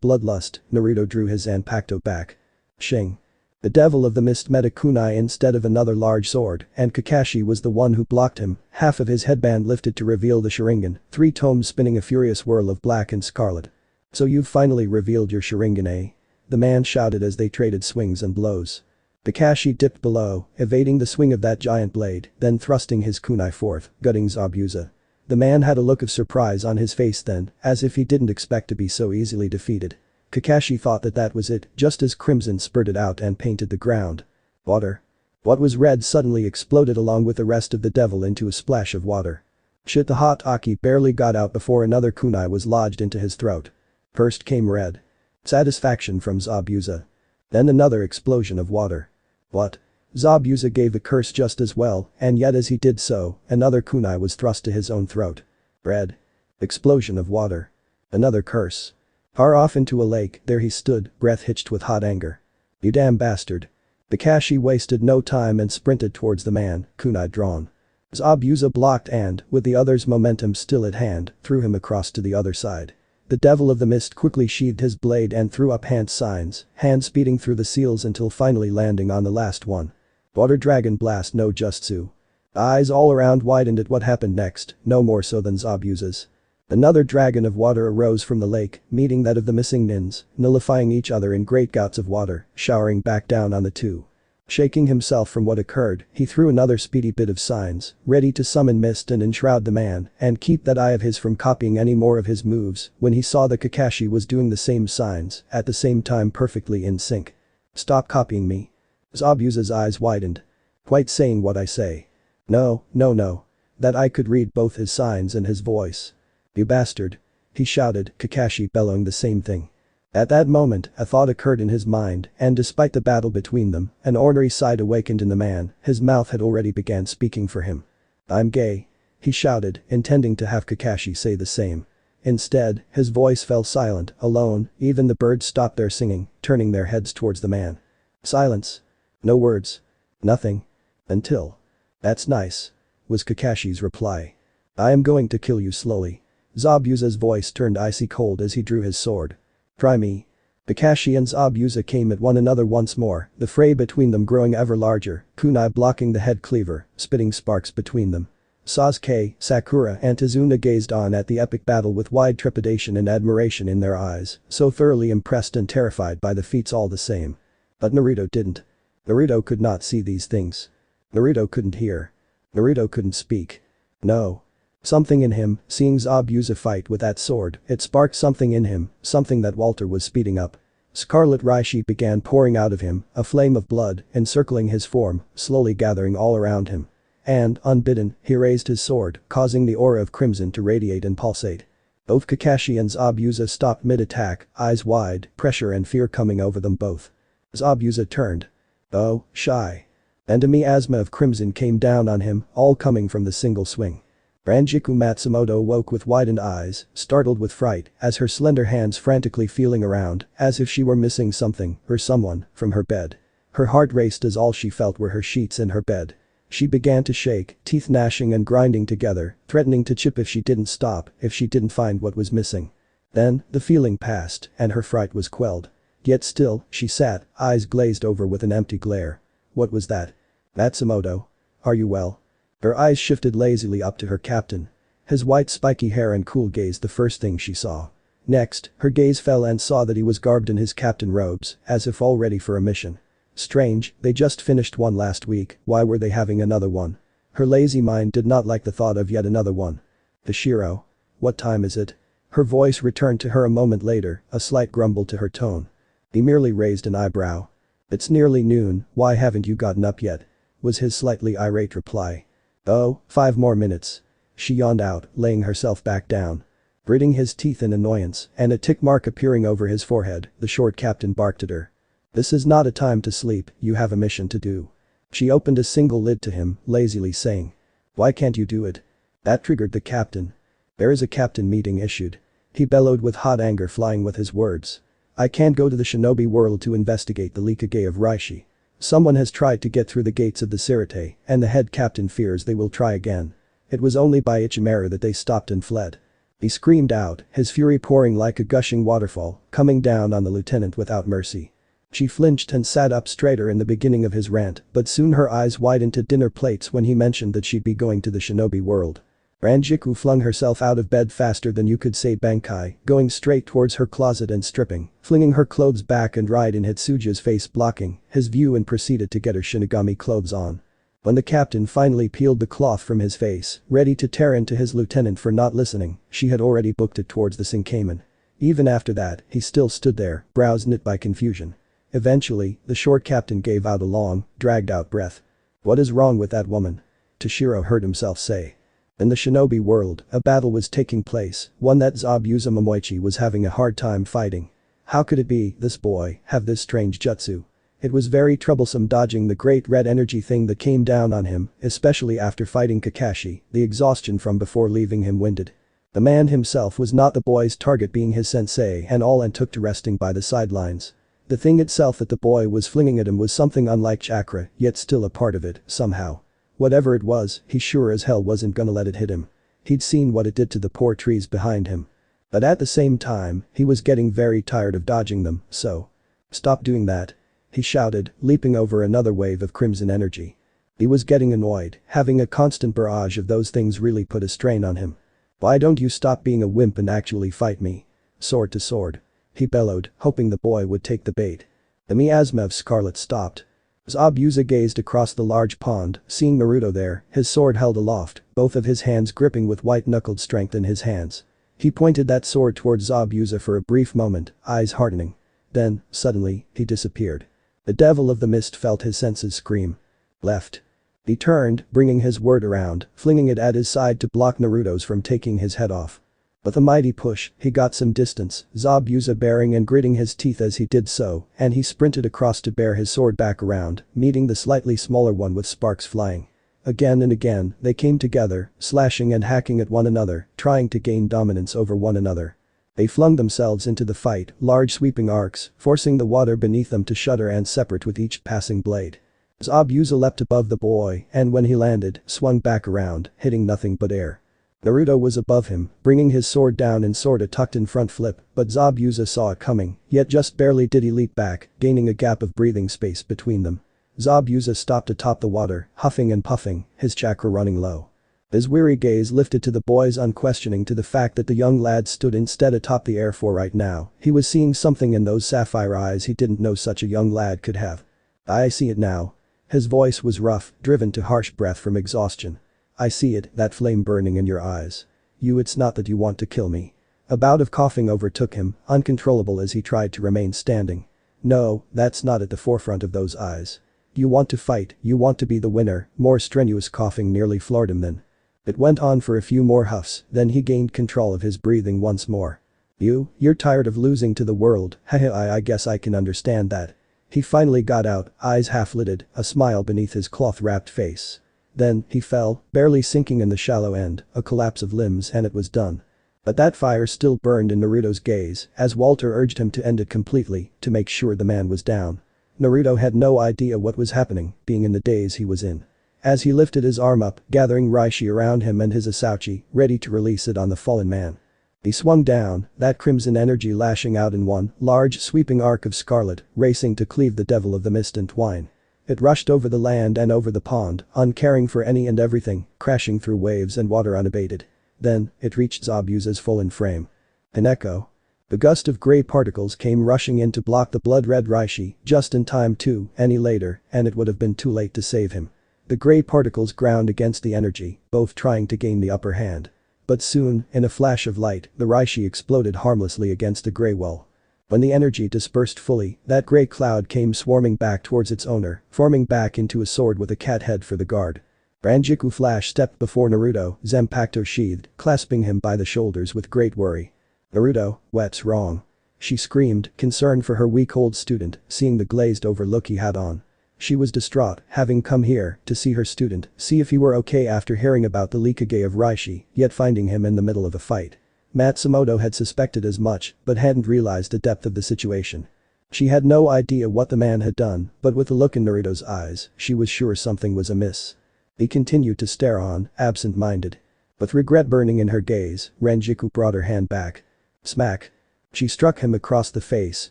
[SPEAKER 1] bloodlust. Naruto drew his Zanpakuto back. Shing. The Devil of the Mist met a kunai instead of another large sword, and Kakashi was the one who blocked him, half of his headband lifted to reveal the Sharingan, 3 tomes spinning a furious whirl of black and scarlet. "So you've finally revealed your Sharingan, eh?" the man shouted as they traded swings and blows. Kakashi dipped below, evading the swing of that giant blade, then thrusting his kunai forth, gutting Zabuza. The man had a look of surprise on his face then, as if he didn't expect to be so easily defeated. Kakashi thought that was it, just as crimson spurted out and painted the ground. Water. What was red suddenly exploded along with the rest of the devil into a splash of water. Shit, the Hatake barely got out before another kunai was lodged into his throat. First came red. Satisfaction from Zabuza. Then another explosion of water. What? Zabuza gave a curse just as well, and yet as he did so, another kunai was thrust to his own throat. Red. Explosion of water. Another curse. Far off into a lake, there he stood, breath hitched with hot anger. "You damn bastard." Kakashi wasted no time and sprinted towards the man, kunai drawn. Zabuza blocked and, with the other's momentum still at hand, threw him across to the other side. The Devil of the Mist quickly sheathed his blade and threw up hand signs, hand speeding through the seals until finally landing on the last one. Water Dragon Blast no Jutsu. Eyes all around widened at what happened next, no more so than Zabuza's. Another dragon of water arose from the lake, meeting that of the missing nins, nullifying each other in great gouts of water, showering back down on the two. Shaking himself from what occurred, he threw another speedy bit of signs, ready to summon mist and enshroud the man, and keep that eye of his from copying any more of his moves, when he saw that Kakashi was doing the same signs, at the same time perfectly in sync. "Stop copying me." Zabuza's eyes widened. "Quite saying what I say." "No, no, no." That eye could read both his signs and his voice. "You bastard." He shouted, Kakashi bellowing the same thing. At that moment, a thought occurred in his mind, and despite the battle between them, an ornery side awakened in the man, his mouth had already began speaking for him. "I'm gay." He shouted, intending to have Kakashi say the same. Instead, his voice fell silent, alone, even the birds stopped their singing, turning their heads towards the man. Silence. No words. Nothing. Until. "That's nice," was Kakashi's reply. "I am going to kill you slowly." Zabuza's voice turned icy cold as he drew his sword. "Try me." Kakashi and Zabuza came at one another once more, the fray between them growing ever larger, kunai blocking the head cleaver, spitting sparks between them. Sasuke, Sakura and Tazuna gazed on at the epic battle with wide trepidation and admiration in their eyes, so thoroughly impressed and terrified by the feats all the same. But Naruto didn't. Naruto could not see these things. Naruto couldn't hear. Naruto couldn't speak. No. Something in him, seeing Zabuza fight with that sword, it sparked something in him, something that Walter was speeding up. Scarlet Reishi began pouring out of him, a flame of blood, encircling his form, slowly gathering all around him. And, unbidden, he raised his sword, causing the aura of crimson to radiate and pulsate. Both Kakashi and Zabuza stopped mid-attack, eyes wide, pressure and fear coming over them both. Zabuza turned. Oh, shy. And a miasma of crimson came down on him, all coming from the single swing. Rangiku Matsumoto woke with widened eyes, startled with fright, as her slender hands frantically feeling around, as if she were missing something, or someone, from her bed. Her heart raced as all she felt were her sheets in her bed. She began to shake, teeth gnashing and grinding together, threatening to chip if she didn't stop, if she didn't find what was missing. Then, the feeling passed, and her fright was quelled. Yet still, she sat, eyes glazed over with an empty glare. What was that? "Matsumoto? Are you well?" Her eyes shifted lazily up to her captain. His white spiky hair and cool gaze the first thing she saw. Next, her gaze fell and saw that he was garbed in his captain robes, as if all ready for a mission. Strange, they just finished one last week, why were they having another one? Her lazy mind did not like the thought of yet another one. "Hashiro? What time is it?" Her voice returned to her a moment later, a slight grumble to her tone. He merely raised an eyebrow. "It's nearly noon, why haven't you gotten up yet?" was his slightly irate reply. "Oh, 5 more minutes." She yawned out, laying herself back down. Gritting his teeth in annoyance, and a tick mark appearing over his forehead, the short captain barked at her. "This is not a time to sleep, you have a mission to do." She opened a single lid to him, lazily saying. "Why can't you do it?" That triggered the captain. "There is a captain meeting issued." He bellowed with hot anger flying with his words. "I can't go to the shinobi world to investigate the Likage of Reishi. Someone has tried to get through the gates of the Sirite, and the head captain fears they will try again. It was only by Ichimaru that they stopped and fled." He screamed out, his fury pouring like a gushing waterfall, coming down on the lieutenant without mercy. She flinched and sat up straighter in the beginning of his rant, but soon her eyes widened to dinner plates when he mentioned that she'd be going to the shinobi world. Rangiku flung herself out of bed faster than you could say Bankai, going straight towards her closet and stripping, flinging her clothes back and right in Hitsuja's face blocking his view and proceeded to get her Shinigami clothes on. When the captain finally peeled the cloth from his face, ready to tear into his lieutenant for not listening, she had already booked it towards the Sinkamen. Even after that, he still stood there, brows knit by confusion. Eventually, the short captain gave out a long, dragged-out breath. "What is wrong with that woman?" Toshiro heard himself say. In the shinobi world, a battle was taking place, one that Zabuza Momoichi was having a hard time fighting. How could it be, this boy, have this strange jutsu? It was very troublesome dodging the great red energy thing that came down on him, especially after fighting Kakashi, the exhaustion from before leaving him winded. The man himself was not the boy's target being his sensei and all and took to resting by the sidelines. The thing itself that the boy was flinging at him was something unlike chakra, yet still a part of it, somehow. Whatever it was, he sure as hell wasn't gonna let it hit him. He'd seen what it did to the poor trees behind him. But at the same time, he was getting very tired of dodging them, so. "Stop doing that," he shouted, leaping over another wave of crimson energy. He was getting annoyed, having a constant barrage of those things really put a strain on him. "Why don't you stop being a wimp and actually fight me?" "Sword to sword," he bellowed, hoping the boy would take the bait. The miasma of scarlet stopped. Zabuza gazed across the large pond, seeing Naruto there, his sword held aloft, both of his hands gripping with white-knuckled strength in his hands. He pointed that sword towards Zabuza for a brief moment, eyes hardening. Then, suddenly, he disappeared. The devil of the mist felt his senses scream. Left. He turned, bringing his sword around, flinging it at his side to block Naruto's from taking his head off. With a mighty push, he got some distance, Zabuza baring and gritting his teeth as he did so, and he sprinted across to bear his sword back around, meeting the slightly smaller one with sparks flying. Again and again, they came together, slashing and hacking at one another, trying to gain dominance over one another. They flung themselves into the fight, large sweeping arcs, forcing the water beneath them to shudder and separate with each passing blade. Zabuza leapt above the boy, and when he landed, swung back around, hitting nothing but air. Naruto was above him, bringing his sword down in sorta tucked in front flip, but Zabuza saw it coming, yet just barely did he leap back, gaining a gap of breathing space between them. Zabuza stopped atop the water, huffing and puffing, his chakra running low. His weary gaze lifted to the boys, unquestioning to the fact that the young lad stood instead atop the air, for right now, he was seeing something in those sapphire eyes he didn't know such a young lad could have. I see it now. His voice was rough, driven to harsh breath from exhaustion. I see it, that flame burning in your eyes. It's not that you want to kill me. A bout of coughing overtook him, uncontrollable as he tried to remain standing. No, that's not at the forefront of those eyes. You want to fight, you want to be the winner. More strenuous coughing nearly floored him then. It went on for a few more huffs, then he gained control of his breathing once more. You're tired of losing to the world, haha, I guess I can understand that. He finally got out, eyes half-lidded, a smile beneath his cloth-wrapped face. Then, he fell, barely sinking in the shallow end, a collapse of limbs and it was done. But that fire still burned in Naruto's gaze, as Walter urged him to end it completely, to make sure the man was down. Naruto had no idea what was happening, being in the daze he was in. As he lifted his arm up, gathering Reishi around him and his Asauchi, ready to release it on the fallen man. He swung down, that crimson energy lashing out in one large sweeping arc of scarlet, racing to cleave the devil of the mist and twine. It rushed over the land and over the pond, uncaring for any and everything, crashing through waves and water unabated. Then, it reached Zabuza's fallen frame. An echo. The gust of grey particles came rushing in to block the blood-red Reishi, just in time too, any later, and it would have been too late to save him. The grey particles ground against the energy, both trying to gain the upper hand. But soon, in a flash of light, the Reishi exploded harmlessly against the grey wall. When the energy dispersed fully, that grey cloud came swarming back towards its owner, forming back into a sword with a cat head for the guard. Rangiku Flash stepped before Naruto, Zanpakuto sheathed, clasping him by the shoulders with great worry. Naruto, what's wrong? She screamed, concerned for her weak old student, seeing the glazed-over look he had on. She was distraught, having come here to see her student, see if he were okay after hearing about the leakage of Reishi, yet finding him in the middle of a fight. Matsumoto had suspected as much, but hadn't realized the depth of the situation. She had no idea what the man had done, but with the look in Naruto's eyes, she was sure something was amiss. He continued to stare on, absent-minded. With regret burning in her gaze, Rangiku brought her hand back. Smack. She struck him across the face,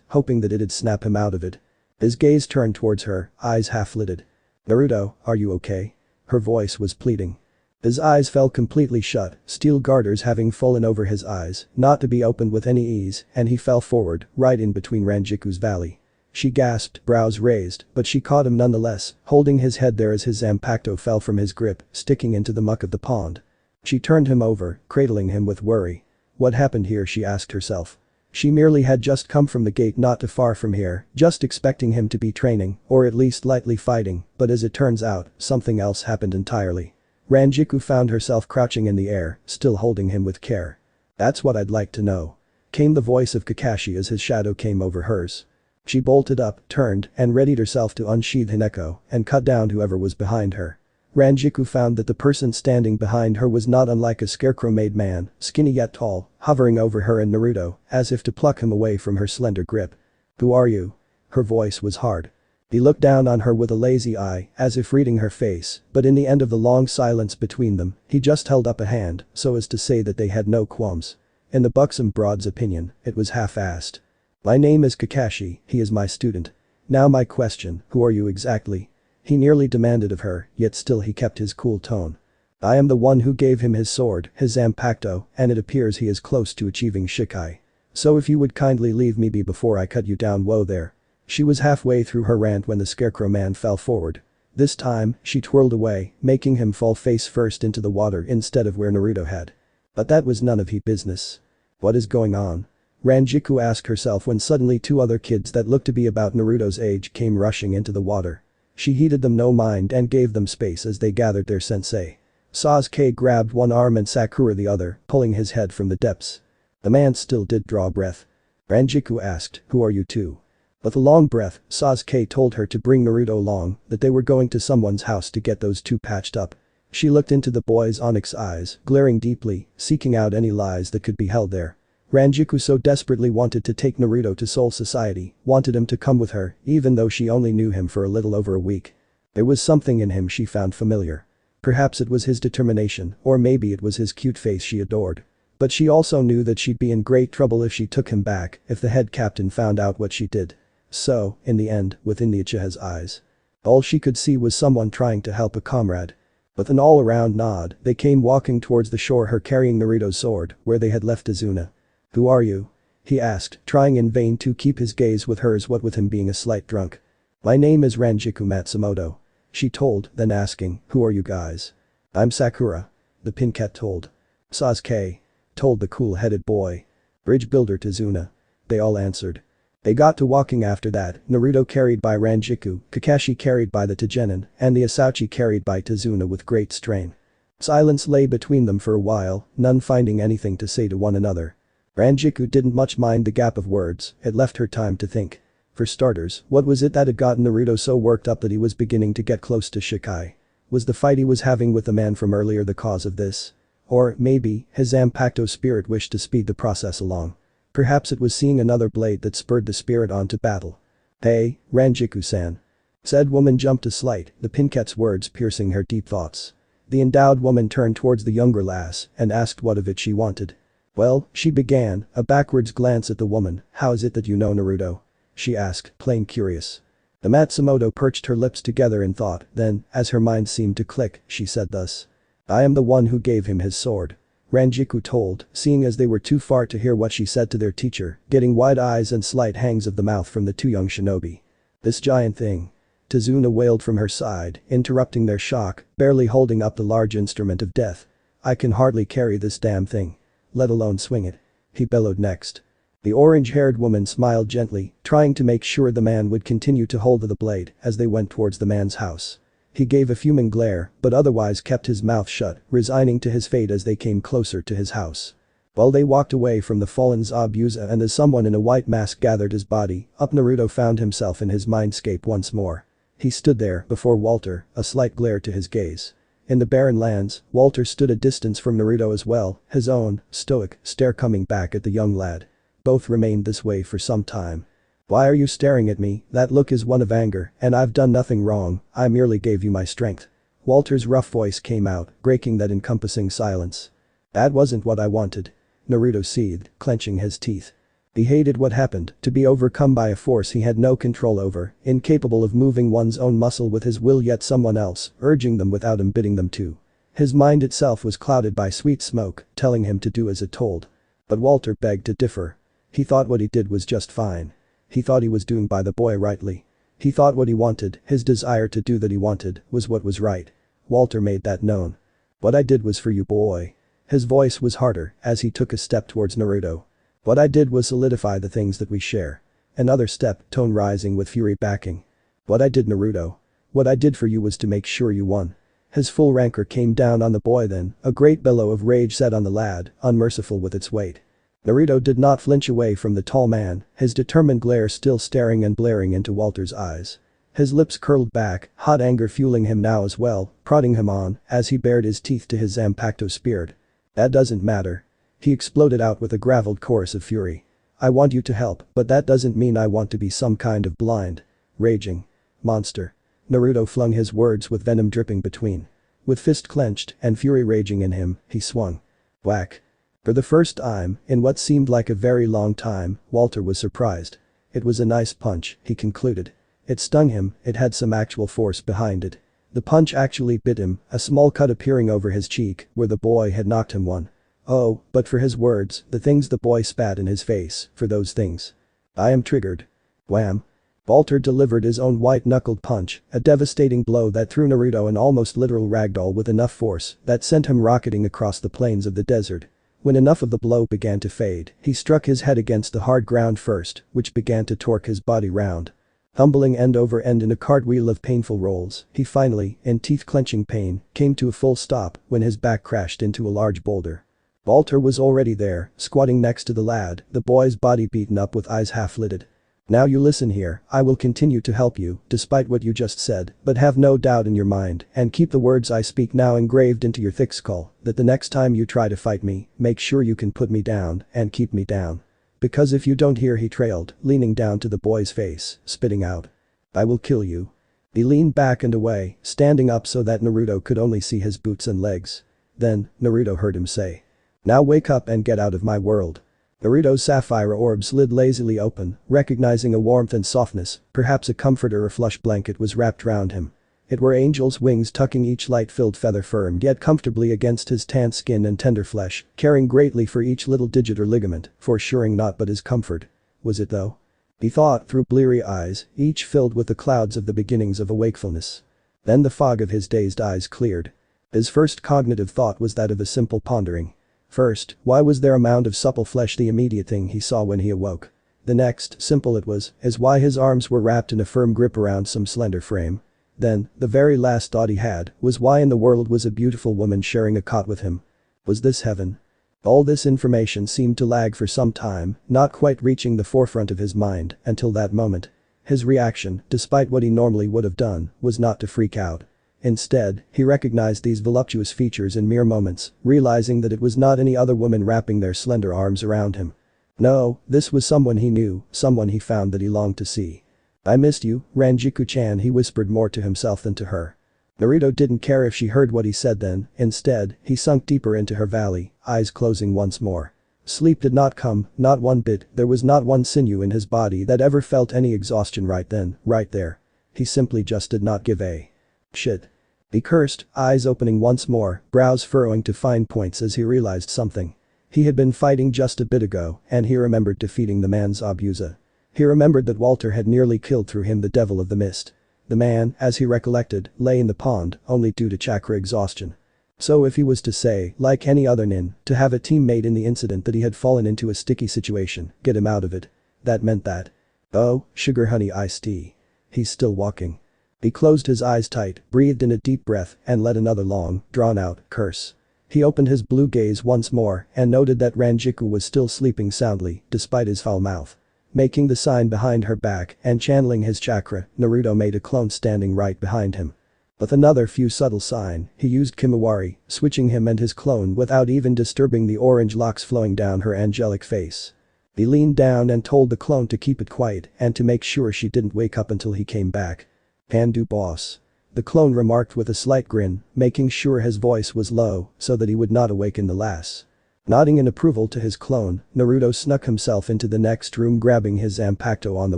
[SPEAKER 1] hoping that it'd snap him out of it. His gaze turned towards her, eyes half-lidded. Naruto, are you okay? Her voice was pleading. His eyes fell completely shut, steel garters having fallen over his eyes, not to be opened with any ease, and he fell forward, right in between Ranjiku's valley. She gasped, brows raised, but she caught him nonetheless, holding his head there as his Zanpakuto fell from his grip, sticking into the muck of the pond. She turned him over, cradling him with worry. What happened here, she asked herself. She merely had just come from the gate not too far from here, just expecting him to be training, or at least lightly fighting, but as it turns out, something else happened entirely. Rangiku found herself crouching in the air, still holding him with care. That's what I'd like to know. Came the voice of Kakashi as his shadow came over hers. She bolted up, turned, and readied herself to unsheath Hineko and cut down whoever was behind her. Rangiku found that the person standing behind her was not unlike a scarecrow-made man, skinny yet tall, hovering over her and Naruto, as if to pluck him away from her slender grip. Who are you? Her voice was hard. He looked down on her with a lazy eye, as if reading her face, but in the end of the long silence between them, he just held up a hand, so as to say that they had no qualms. In the buxom broad's opinion, it was half-assed. My name is Kakashi, he is my student. Now my question, who are you exactly? He nearly demanded of her, yet still he kept his cool tone. I am the one who gave him his sword, his Zanpakuto, and it appears he is close to achieving Shikai. So if you would kindly leave me be before I cut you down, whoa there. She was halfway through her rant when the Scarecrow man fell forward. This time, she twirled away, making him fall face first into the water instead of where Naruto had. But that was none of his business. What is going on? Rangiku asked herself when suddenly two other kids that looked to be about Naruto's age came rushing into the water. She heeded them no mind and gave them space as they gathered their sensei. Sasuke grabbed one arm and Sakura the other, pulling his head from the depths. The man still did draw breath. Rangiku asked, "Who are you two?" With a long breath, Sasuke told her to bring Naruto along, that they were going to someone's house to get those two patched up. She looked into the boy's onyx eyes, glaring deeply, seeking out any lies that could be held there. Rangiku so desperately wanted to take Naruto to Soul Society, wanted him to come with her, even though she only knew him for a little over a week. There was something in him she found familiar. Perhaps it was his determination, or maybe it was his cute face she adored. But she also knew that she'd be in great trouble if she took him back, if the head captain found out what she did. So, in the end, within the Uchiha's eyes, all she could see was someone trying to help a comrade. With an all-around nod, they came walking towards the shore, her carrying Naruto's sword, where they had left Izuna. "Who are you?" he asked, trying in vain to keep his gaze with hers, what with him being a slight drunk. "My name is Rangiku Matsumoto," she told, then asking, "Who are you guys?" "I'm Sakura," the pin cat told. "Sasuke," told the cool-headed boy. "Bridge builder to Izuna," they all answered. They got to walking after that, Naruto carried by Rangiku, Kakashi carried by the Tegenin, and the Itachi carried by Tizuna with great strain. Silence lay between them for a while, none finding anything to say to one another. Rangiku didn't much mind the gap of words, it left her time to think. For starters, what was it that had gotten Naruto so worked up that he was beginning to get close to Shikai? Was the fight he was having with the man from earlier the cause of this? Or, maybe, his Zanpakuto spirit wished to speed the process along. Perhaps it was seeing another blade that spurred the spirit on to battle. "Hey, Rangiku-san." Said woman jumped a slight, the pinket's words piercing her deep thoughts. The endowed woman turned towards the younger lass and asked what of it she wanted. "Well," she began, a backwards glance at the woman, "how is it that you know Naruto?" she asked, plain curious. The Matsumoto perched her lips together in thought, then, as her mind seemed to click, she said thus. "I am the one who gave him his sword." Rangiku told, seeing as they were too far to hear what she said to their teacher, getting wide eyes and slight hangs of the mouth from the two young shinobi. "This giant thing." Tizuna wailed from her side, interrupting their shock, barely holding up the large instrument of death. "I can hardly carry this damn thing. Let alone swing it," he bellowed next. The orange-haired woman smiled gently, trying to make sure the man would continue to hold the blade as they went towards the man's house. He gave a fuming glare, but otherwise kept his mouth shut, resigning to his fate as they came closer to his house. While they walked away from the fallen Zabuza and as someone in a white mask gathered his body up, Naruto found himself in his mindscape once more. He stood there before Walter, a slight glare to his gaze. In the barren lands, Walter stood a distance from Naruto as well, his own, stoic, stare coming back at the young lad. Both remained this way for some time. "Why are you staring at me? That look is one of anger, and I've done nothing wrong, I merely gave you my strength." Walter's rough voice came out, breaking that encompassing silence. "That wasn't what I wanted." Naruto seethed, clenching his teeth. He hated what happened, to be overcome by a force he had no control over, incapable of moving one's own muscle with his will, yet someone else urging them without him bidding them to. His mind itself was clouded by sweet smoke, telling him to do as it told. But Walter begged to differ. He thought what he did was just fine. He thought he was doing by the boy rightly. He thought what he wanted, his desire to do that he wanted, was what was right. Walter made that known. "What I did was for you, boy." His voice was harder as he took a step towards Naruto. "What I did was solidify the things that we share." Another step, tone rising with fury backing. "What I did, Naruto. What I did for you was to make sure you won." His full rancor came down on the boy then, a great billow of rage set on the lad, unmerciful with its weight. Naruto did not flinch away from the tall man, his determined glare still staring and blaring into Walter's eyes. His lips curled back, hot anger fueling him now as well, prodding him on, as he bared his teeth to his Zanpakuto spirit. "That doesn't matter." He exploded out with a graveled chorus of fury. "I want you to help, but that doesn't mean I want to be some kind of blind, raging monster." Naruto flung his words with venom dripping between. With fist clenched and fury raging in him, he swung. Whack. For the first time, in what seemed like a very long time, Walter was surprised. It was a nice punch, he concluded. It stung him, it had some actual force behind it. The punch actually bit him, a small cut appearing over his cheek, where the boy had knocked him one. Oh, but for his words, the things the boy spat in his face, for those things. "I am triggered." Wham. Walter delivered his own white-knuckled punch, a devastating blow that threw Naruto an almost literal ragdoll with enough force that sent him rocketing across the plains of the desert. When enough of the blow began to fade, he struck his head against the hard ground first, which began to torque his body round. Tumbling end over end in a cartwheel of painful rolls, he finally, in teeth-clenching pain, came to a full stop when his back crashed into a large boulder. Walter was already there, squatting next to the lad, the boy's body beaten up with eyes half-lidded. "Now you listen here, I will continue to help you, despite what you just said, but have no doubt in your mind, and keep the words I speak now engraved into your thick skull, that the next time you try to fight me, make sure you can put me down, and keep me down. Because if you don't," here he trailed, leaning down to the boy's face, spitting out, "I will kill you." He leaned back and away, standing up so that Naruto could only see his boots and legs. Then, Naruto heard him say, "Now wake up and get out of my world." Naruto's sapphire orbs slid lazily open, recognizing a warmth and softness, perhaps a comforter or flush blanket was wrapped round him. It were angel's wings tucking each light-filled feather firm yet comfortably against his tanned skin and tender flesh, caring greatly for each little digit or ligament, forsuring naught but his comfort. Was it though? He thought through bleary eyes, each filled with the clouds of the beginnings of a wakefulness. Then the fog of his dazed eyes cleared. His first cognitive thought was that of a simple pondering. First, why was there a mound of supple flesh the immediate thing he saw when he awoke? The next, simple it was, is why his arms were wrapped in a firm grip around some slender frame. Then, the very last thought he had, was why in the world was a beautiful woman sharing a cot with him? Was this heaven? All this information seemed to lag for some time, not quite reaching the forefront of his mind, until that moment. His reaction, despite what he normally would have done, was not to freak out. Instead, he recognized these voluptuous features in mere moments, realizing that it was not any other woman wrapping their slender arms around him. No, this was someone he knew, someone he found that he longed to see. "I missed you, Rangiku-chan," he whispered more to himself than to her. Naruto didn't care if she heard what he said then, instead, he sunk deeper into her valley, eyes closing once more. Sleep did not come, not one bit, there was not one sinew in his body that ever felt any exhaustion right then, right there. He simply just did not give a shit. He cursed, eyes opening once more, brows furrowing to fine points as he realized something. He had been fighting just a bit ago, and he remembered defeating the man Zabuza. He remembered that Walter had nearly killed through him the Devil of the Mist. The man, as he recollected, lay in the pond, only due to chakra exhaustion. So if he was to say, like any other nin, to have a teammate in the incident that he had fallen into a sticky situation, get him out of it. That meant that. Oh, sugar honey iced tea. He's still walking. He closed his eyes tight, breathed in a deep breath, and let another long, drawn-out curse. He opened his blue gaze once more and noted that Rangiku was still sleeping soundly, despite his foul mouth. Making the sign behind her back and channeling his chakra, Naruto made a clone standing right behind him. With another few subtle sign, he used Kimawari, switching him and his clone without even disturbing the orange locks flowing down her angelic face. He leaned down and told the clone to keep it quiet and to make sure she didn't wake up until he came back. "Can do, boss." The clone remarked with a slight grin, making sure his voice was low so that he would not awaken the lass. Nodding in approval to his clone, Naruto snuck himself into the next room grabbing his Zanpakuto on the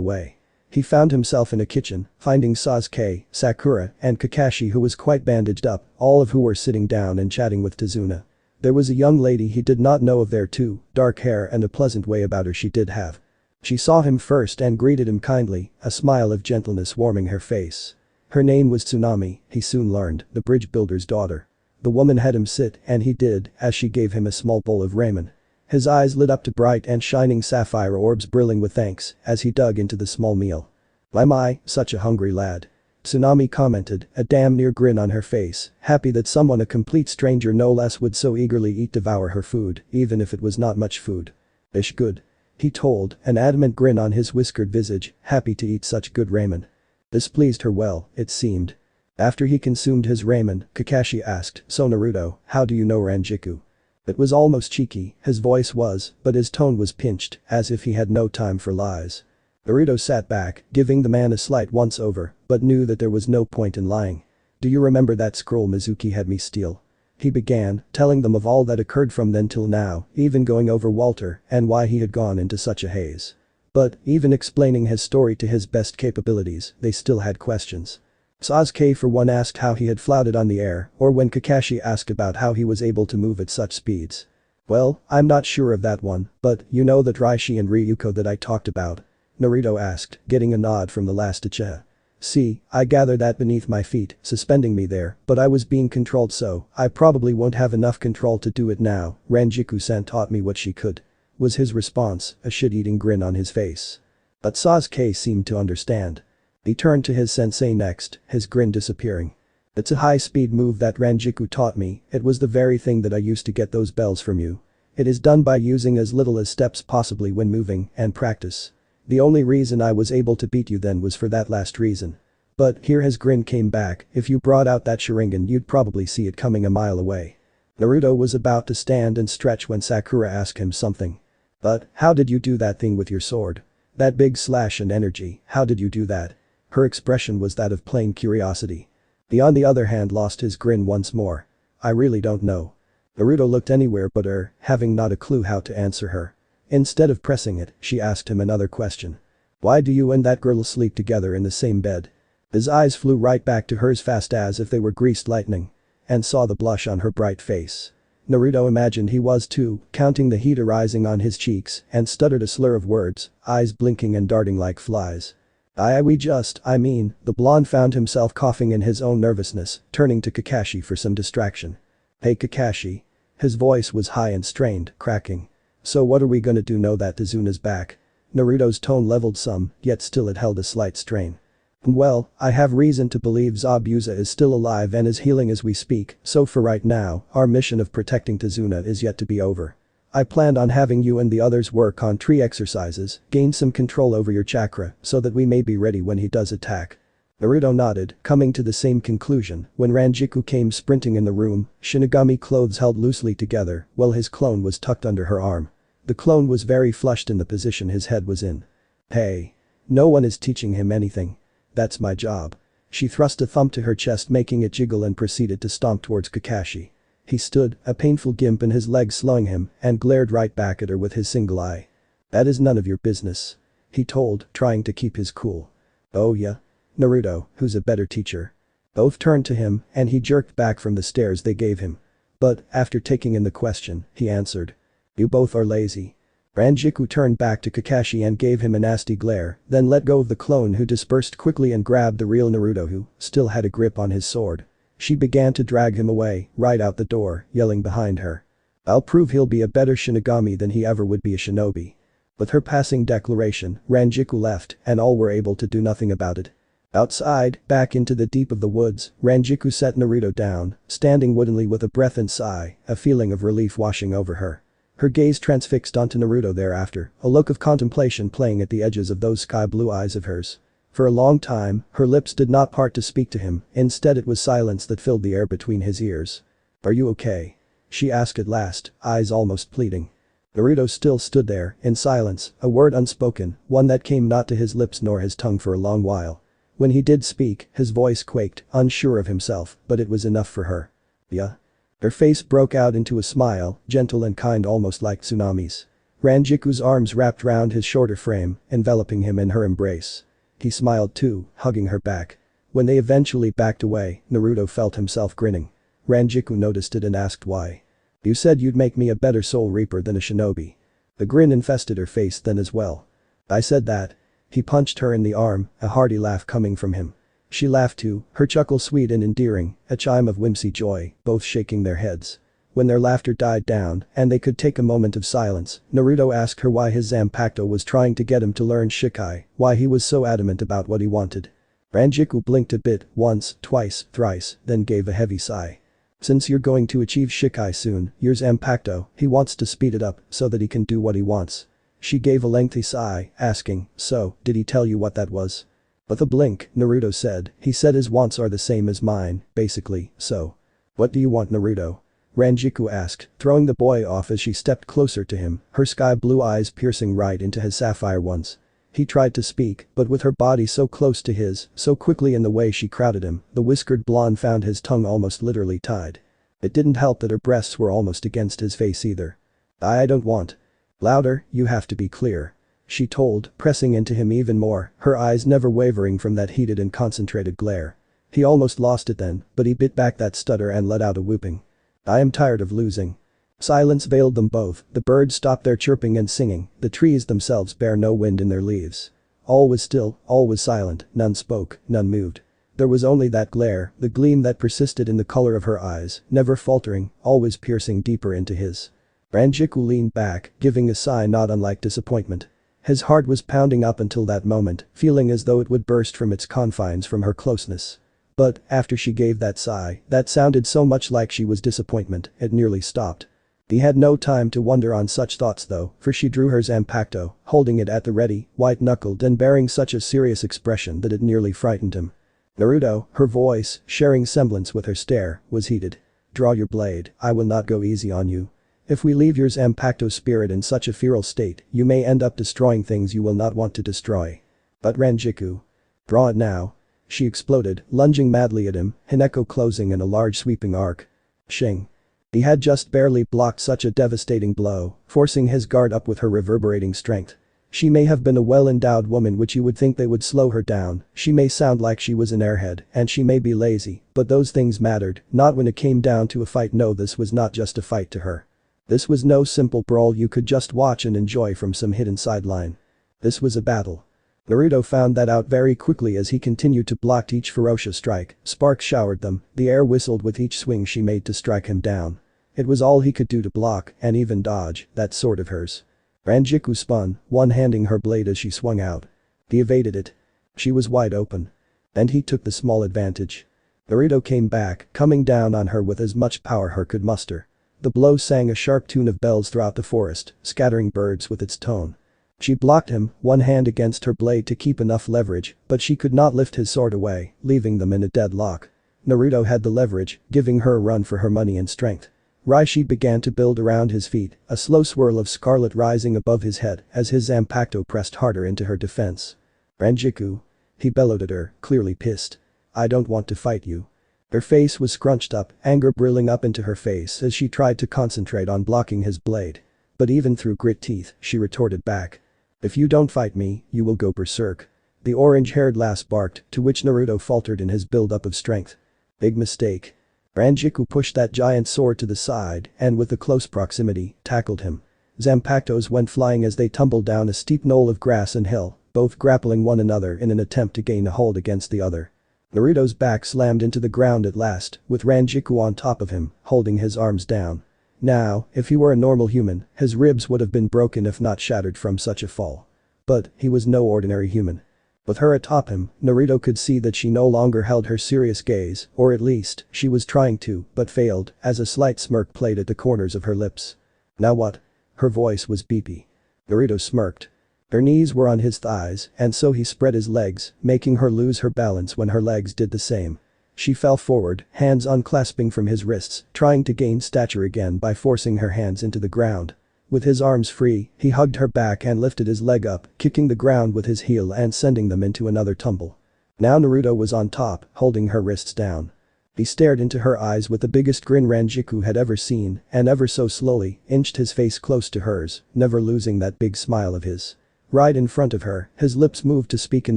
[SPEAKER 1] way. He found himself in a kitchen, finding Sasuke, Sakura, and Kakashi who was quite bandaged up, all of who were sitting down and chatting with Tazuna. There was a young lady he did not know of there too, dark hair and a pleasant way about her she did have. She saw him first and greeted him kindly, a smile of gentleness warming her face. Her name was Tsunami, he soon learned, the bridge builder's daughter. The woman had him sit and he did, as she gave him a small bowl of ramen. His eyes lit up to bright and shining sapphire orbs brilling with thanks as he dug into the small meal. "My, such a hungry lad." Tsunami commented, a damn near grin on her face, happy that someone a complete stranger no less would so eagerly devour her food, even if it was not much food. "Ish good," he told, an adamant grin on his whiskered visage, happy to eat such good ramen. This pleased her well, it seemed. After he consumed his ramen, Kakashi asked, "So Naruto, how do you know Rangiku?" It was almost cheeky, his voice was, but his tone was pinched, as if he had no time for lies. Naruto sat back, giving the man a slight once-over, but knew that there was no point in lying. "Do you remember that scroll Mizuki had me steal?" He began, telling them of all that occurred from then till now, even going over Walter and why he had gone into such a haze. But, even explaining his story to his best capabilities, they still had questions. Sasuke for one asked how he had flouted on the air, or when Kakashi asked about how he was able to move at such speeds. "Well, I'm not sure of that one, but you know that Raishi and Ryuko that I talked about." Naruto asked, getting a nod from the last Uchiha. See, I gather that beneath my feet, suspending me there, but I was being controlled so, I probably won't have enough control to do it now, Rangiku-san taught me what she could. Was his response, a shit-eating grin on his face. But Sasuke seemed to understand. He turned to his sensei next, his grin disappearing. It's a high-speed move that Rangiku taught me, it was the very thing that I used to get those bells from you. It is done by using as little as steps possibly when moving, and practice. The only reason I was able to beat you then was for that last reason. But, here his grin came back, if you brought out that Sharingan you'd probably see it coming a mile away. Naruto was about to stand and stretch when Sakura asked him something. But, how did you do that thing with your sword? That big slash and energy, how did you do that? Her expression was that of plain curiosity. He on the other hand lost his grin once more. I really don't know. Naruto looked anywhere but her, having not a clue how to answer her. Instead of pressing it, she asked him another question. Why do you and that girl sleep together in the same bed? His eyes flew right back to hers fast as if they were greased lightning. And saw the blush on her bright face. Naruto imagined he was too, counting the heat arising on his cheeks, and stuttered a slur of words, eyes blinking and darting like flies. The blonde found himself coughing in his own nervousness, turning to Kakashi for some distraction. Hey Kakashi. His voice was high and strained, cracking. So what are we gonna do now that Tazuna's back? Naruto's tone leveled some, yet still it held a slight strain. Well, I have reason to believe Zabuza is still alive and is healing as we speak, so for right now, our mission of protecting Tazuna is yet to be over. I planned on having you and the others work on tree exercises, gain some control over your chakra, so that we may be ready when he does attack. Naruto nodded, coming to the same conclusion when Rangiku came sprinting in the room, Shinigami clothes held loosely together, while his clone was tucked under her arm. The clone was very flushed in the position his head was in. Hey. No one is teaching him anything. That's my job. She thrust a thumb to her chest making it jiggle and proceeded to stomp towards Kakashi. He stood, a painful gimp in his legs slowing him, and glared right back at her with his single eye. That is none of your business. He told, trying to keep his cool. Oh yeah? Naruto, who's a better teacher? Both turned to him, and he jerked back from the stares they gave him. But, after taking in the question, he answered. You both are lazy. Rangiku turned back to Kakashi and gave him a nasty glare, then let go of the clone who dispersed quickly and grabbed the real Naruto who still had a grip on his sword. She began to drag him away, right out the door, yelling behind her. I'll prove he'll be a better Shinigami than he ever would be a shinobi. With her passing declaration, Rangiku left, and all were able to do nothing about it. Outside, back into the deep of the woods, Rangiku set Naruto down, standing woodenly with a breath and sigh, a feeling of relief washing over her. Her gaze transfixed onto Naruto thereafter, a look of contemplation playing at the edges of those sky blue eyes of hers. For a long time, her lips did not part to speak to him, instead it was silence that filled the air between his ears. Are you okay? She asked at last, eyes almost pleading. Naruto still stood there, in silence, a word unspoken, one that came not to his lips nor his tongue for a long while. When he did speak, his voice quaked, unsure of himself, but it was enough for her. Yeah? Her face broke out into a smile, gentle and kind almost like tsunamis. Ranjiku's arms wrapped round his shorter frame, enveloping him in her embrace. He smiled too, hugging her back. When they eventually backed away, Naruto felt himself grinning. Rangiku noticed it and asked why. You said you'd make me a better soul reaper than a shinobi. The grin infested her face then as well. I said that. He punched her in the arm, a hearty laugh coming from him. She laughed too, her chuckle sweet and endearing, a chime of whimsy joy, both shaking their heads. When their laughter died down, and they could take a moment of silence, Naruto asked her why his Zanpakuto was trying to get him to learn Shikai, why he was so adamant about what he wanted. Rangiku blinked a bit, once, twice, thrice, then gave a heavy sigh. Since you're going to achieve Shikai soon, your Zanpakuto, he wants to speed it up, so that he can do what he wants. She gave a lengthy sigh, asking, so, did he tell you what that was? With a blink, Naruto said, he said his wants are the same as mine, basically, so. What do you want Naruto? Rangiku asked, throwing the boy off as she stepped closer to him, her sky blue eyes piercing right into his sapphire ones. He tried to speak, but with her body so close to his, so quickly in the way she crowded him, the whiskered blonde found his tongue almost literally tied. It didn't help that her breasts were almost against his face either. I don't want. Louder, you have to be clear. She told, pressing into him even more, her eyes never wavering from that heated and concentrated glare. He almost lost it then, but he bit back that stutter and let out a whooping. I am tired of losing. Silence veiled them both, the birds stopped their chirping and singing, the trees themselves bear no wind in their leaves. All was still, all was silent, none spoke, none moved. There was only that glare, the gleam that persisted in the color of her eyes, never faltering, always piercing deeper into his. Rangiku leaned back, giving a sigh not unlike disappointment. His heart was pounding up until that moment, feeling as though it would burst from its confines from her closeness. But, after she gave that sigh, that sounded so much like she was disappointment, it nearly stopped. He had no time to wonder on such thoughts though, for she drew her Zanpakuto, holding it at the ready, white-knuckled and bearing such a serious expression that it nearly frightened him. Naruto, her voice, sharing semblance with her stare, was heated. Draw your blade, I will not go easy on you. If we leave your Zanpakuto spirit in such a feral state, you may end up destroying things you will not want to destroy. But Rangiku. Draw it now. She exploded, lunging madly at him, Hineko closing in a large sweeping arc. Shing. He had just barely blocked such a devastating blow, forcing his guard up with her reverberating strength. She may have been a well-endowed woman which you would think they would slow her down, she may sound like she was an airhead, and she may be lazy, but those things mattered, not when it came down to a fight. No, this was not just a fight to her. This was no simple brawl you could just watch and enjoy from some hidden sideline. This was a battle. Naruto found that out very quickly as he continued to block each ferocious strike, sparks showered them, the air whistled with each swing she made to strike him down. It was all he could do to block, and even dodge, that sword of hers. Rangiku spun, one-handing her blade as she swung out. He evaded it. She was wide open. And he took the small advantage. Naruto came back, coming down on her with as much power her could muster. The blow sang a sharp tune of bells throughout the forest, scattering birds with its tone. She blocked him, one hand against her blade to keep enough leverage, but she could not lift his sword away, leaving them in a deadlock. Naruto had the leverage, giving her a run for her money and strength. Reishi began to build around his feet, a slow swirl of scarlet rising above his head as his Zanpakuto pressed harder into her defense. Rangiku. He bellowed at her, clearly pissed. I don't want to fight you. Her face was scrunched up, anger brilling up into her face as she tried to concentrate on blocking his blade. But even through grit teeth, she retorted back. If you don't fight me, you will go berserk. The orange-haired lass barked, to which Naruto faltered in his build-up of strength. Big mistake. Rangiku pushed that giant sword to the side and with the close proximity, tackled him. Zanpakutos went flying as they tumbled down a steep knoll of grass and hill, both grappling one another in an attempt to gain a hold against the other. Naruto's back slammed into the ground at last, with Rangiku on top of him, holding his arms down. Now, if he were a normal human, his ribs would have been broken if not shattered from such a fall. But, he was no ordinary human. With her atop him, Naruto could see that she no longer held her serious gaze, or at least, she was trying to, but failed, as a slight smirk played at the corners of her lips. Now what? Her voice was beepy. Naruto smirked. Her knees were on his thighs, and so he spread his legs, making her lose her balance when her legs did the same. She fell forward, hands unclasping from his wrists, trying to gain stature again by forcing her hands into the ground. With his arms free, he hugged her back and lifted his leg up, kicking the ground with his heel and sending them into another tumble. Now Naruto was on top, holding her wrists down. He stared into her eyes with the biggest grin Rangiku had ever seen, and ever so slowly, inched his face close to hers, never losing that big smile of his. Right in front of her, his lips moved to speak in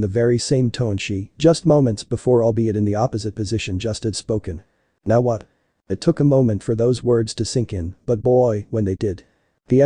[SPEAKER 1] the very same tone she, just moments before albeit in the opposite position just had spoken. Now what? It took a moment for those words to sink in, but boy, when they did. The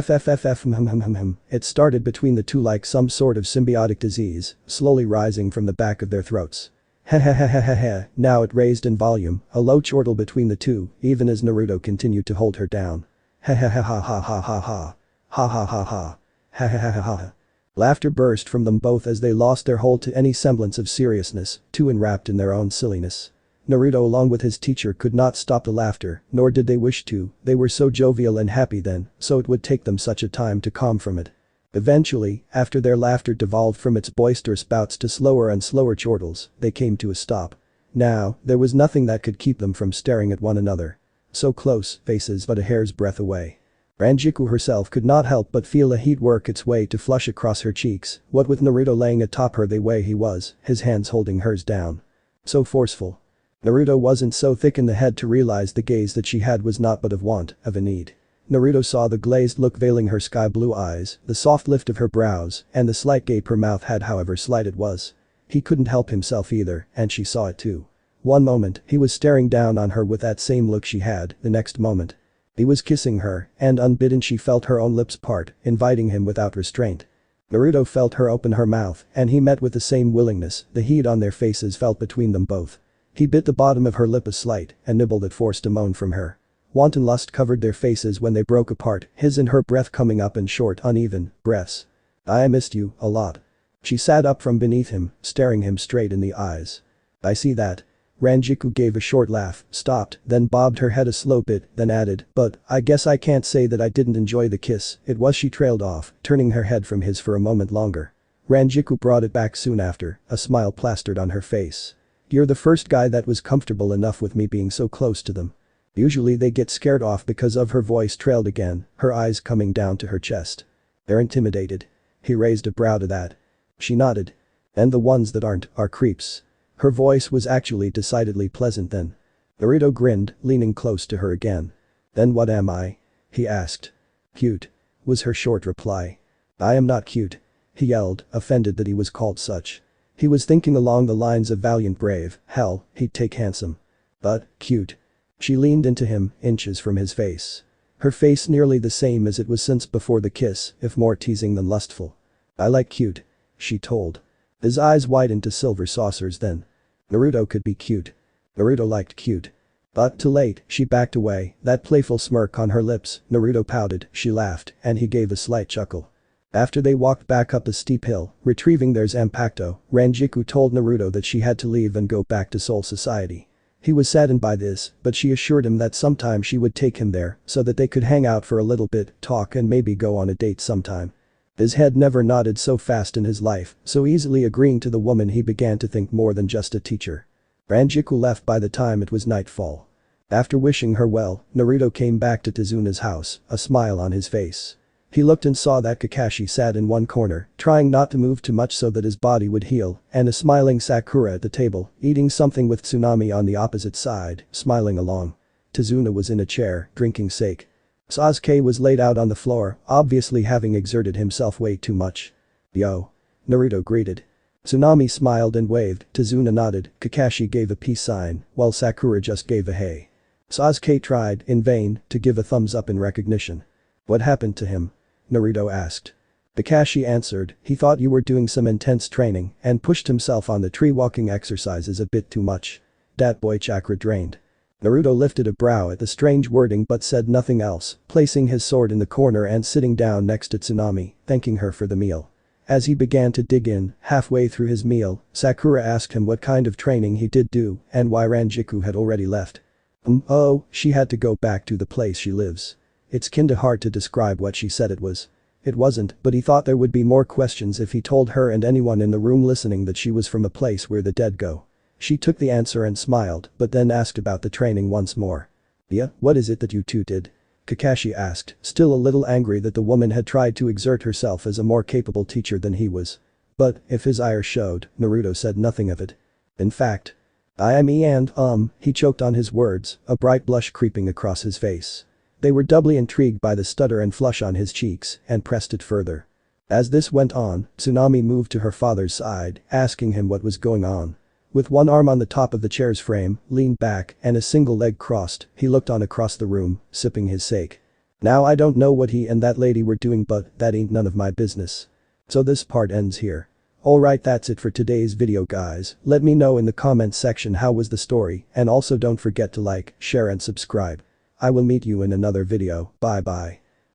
[SPEAKER 1] it started between the two like some sort of symbiotic disease, slowly rising from the back of their throats. Now it raised in volume, a low chortle between the two, even as Naruto continued to hold her down. Ha ha ha ha ha ha ha ha. Ha ha ha ha. Ha ha ha ha. Laughter burst from them both as they lost their hold to any semblance of seriousness, too enwrapped in their own silliness. Naruto along with his teacher could not stop the laughter, nor did they wish to, they were so jovial and happy then, so it would take them such a time to calm from it. Eventually, after their laughter devolved from its boisterous bouts to slower and slower chortles, they came to a stop. Now, there was nothing that could keep them from staring at one another. So close, faces but a hair's breadth away. Rangiku herself could not help but feel a heat work its way to flush across her cheeks, what with Naruto laying atop her the way he was, his hands holding hers down. So forceful. Naruto wasn't so thick in the head to realize the gaze that she had was not but of want, of a need. Naruto saw the glazed look veiling her sky blue eyes, the soft lift of her brows, and the slight gape her mouth had however slight it was. He couldn't help himself either, and she saw it too. One moment, he was staring down on her with that same look she had, the next moment. He was kissing her, and unbidden she felt her own lips part, inviting him without restraint. Naruto felt her open her mouth and he met with the same willingness, the heat on their faces felt between them both. He bit the bottom of her lip a slight and nibbled it forced a moan from her. Wanton lust covered their faces when they broke apart, his and her breath coming up in short uneven breaths. I missed you a lot. She sat up from beneath him, staring him straight in the eyes. I see that. Rangiku gave a short laugh, stopped, then bobbed her head a slow bit, then added, but I guess I can't say that I didn't enjoy the kiss, it was. She trailed off, turning her head from his for a moment longer. Rangiku brought it back soon after, a smile plastered on her face. You're the first guy that was comfortable enough with me being so close to them. Usually they get scared off because of her voice trailed again, her eyes coming down to her chest. They're intimidated. He raised a brow to that. She nodded. And the ones that aren't are creeps. Her voice was actually decidedly pleasant then. Naruto grinned, leaning close to her again. Then what am I? He asked. Cute. Was her short reply. I am not cute. He yelled, offended that he was called such. He was thinking along the lines of valiant brave, hell, he'd take handsome. But, cute. She leaned into him, inches from his face. Her face nearly the same as it was since before the kiss, if more teasing than lustful. I like cute. She told. His eyes widened to silver saucers then. Naruto could be cute. Naruto liked cute. But too late, she backed away, that playful smirk on her lips. Naruto pouted, she laughed, and he gave a slight chuckle. After they walked back up the steep hill, retrieving their Zanpakuto, Rangiku told Naruto that she had to leave and go back to Soul Society. He was saddened by this, but she assured him that sometime she would take him there so that they could hang out for a little bit, talk and maybe go on a date sometime. His head never nodded so fast in his life, so easily agreeing to the woman he began to think more than just a teacher. Rangiku left by the time it was nightfall. After wishing her well, Naruto came back to Tizuna's house, a smile on his face. He looked and saw that Kakashi sat in one corner, trying not to move too much so that his body would heal, and a smiling Sakura at the table, eating something with Tsunami on the opposite side, smiling along. Tizuna was in a chair, drinking sake. Sasuke was laid out on the floor, obviously having exerted himself way too much. Yo. Naruto greeted. Tsunami smiled and waved, Tizuna nodded, Kakashi gave a peace sign, while Sakura just gave a hey. Sasuke tried, in vain, to give a thumbs up in recognition. What happened to him? Naruto asked. Kakashi answered, he thought you were doing some intense training and pushed himself on the tree walking exercises a bit too much. Dat boy chakra drained. Naruto lifted a brow at the strange wording but said nothing else, placing his sword in the corner and sitting down next to Tsunami, thanking her for the meal. As he began to dig in, halfway through his meal, Sakura asked him what kind of training he did do and why Rangiku had already left. Oh, she had to go back to the place she lives. It's kinda hard to describe what she said it was. It wasn't, but he thought there would be more questions if he told her and anyone in the room listening that she was from a place where the dead go. She took the answer and smiled, but then asked about the training once more. Yeah, what is it that you two did? Kakashi asked, still a little angry that the woman had tried to exert herself as a more capable teacher than he was. But, if his ire showed, Naruto said nothing of it. In fact, he choked on his words, a bright blush creeping across his face. They were doubly intrigued by the stutter and flush on his cheeks, and pressed it further. As this went on, Tsunami moved to her father's side, asking him what was going on. With one arm on the top of the chair's frame, leaned back, and a single leg crossed, he looked on across the room, sipping his sake. Now I don't know what he and that lady were doing, but that ain't none of my business. So this part ends here. Alright, that's it for today's video guys, let me know in the comments section how was the story, and also don't forget to like, share and subscribe. I will meet you in another video, bye bye.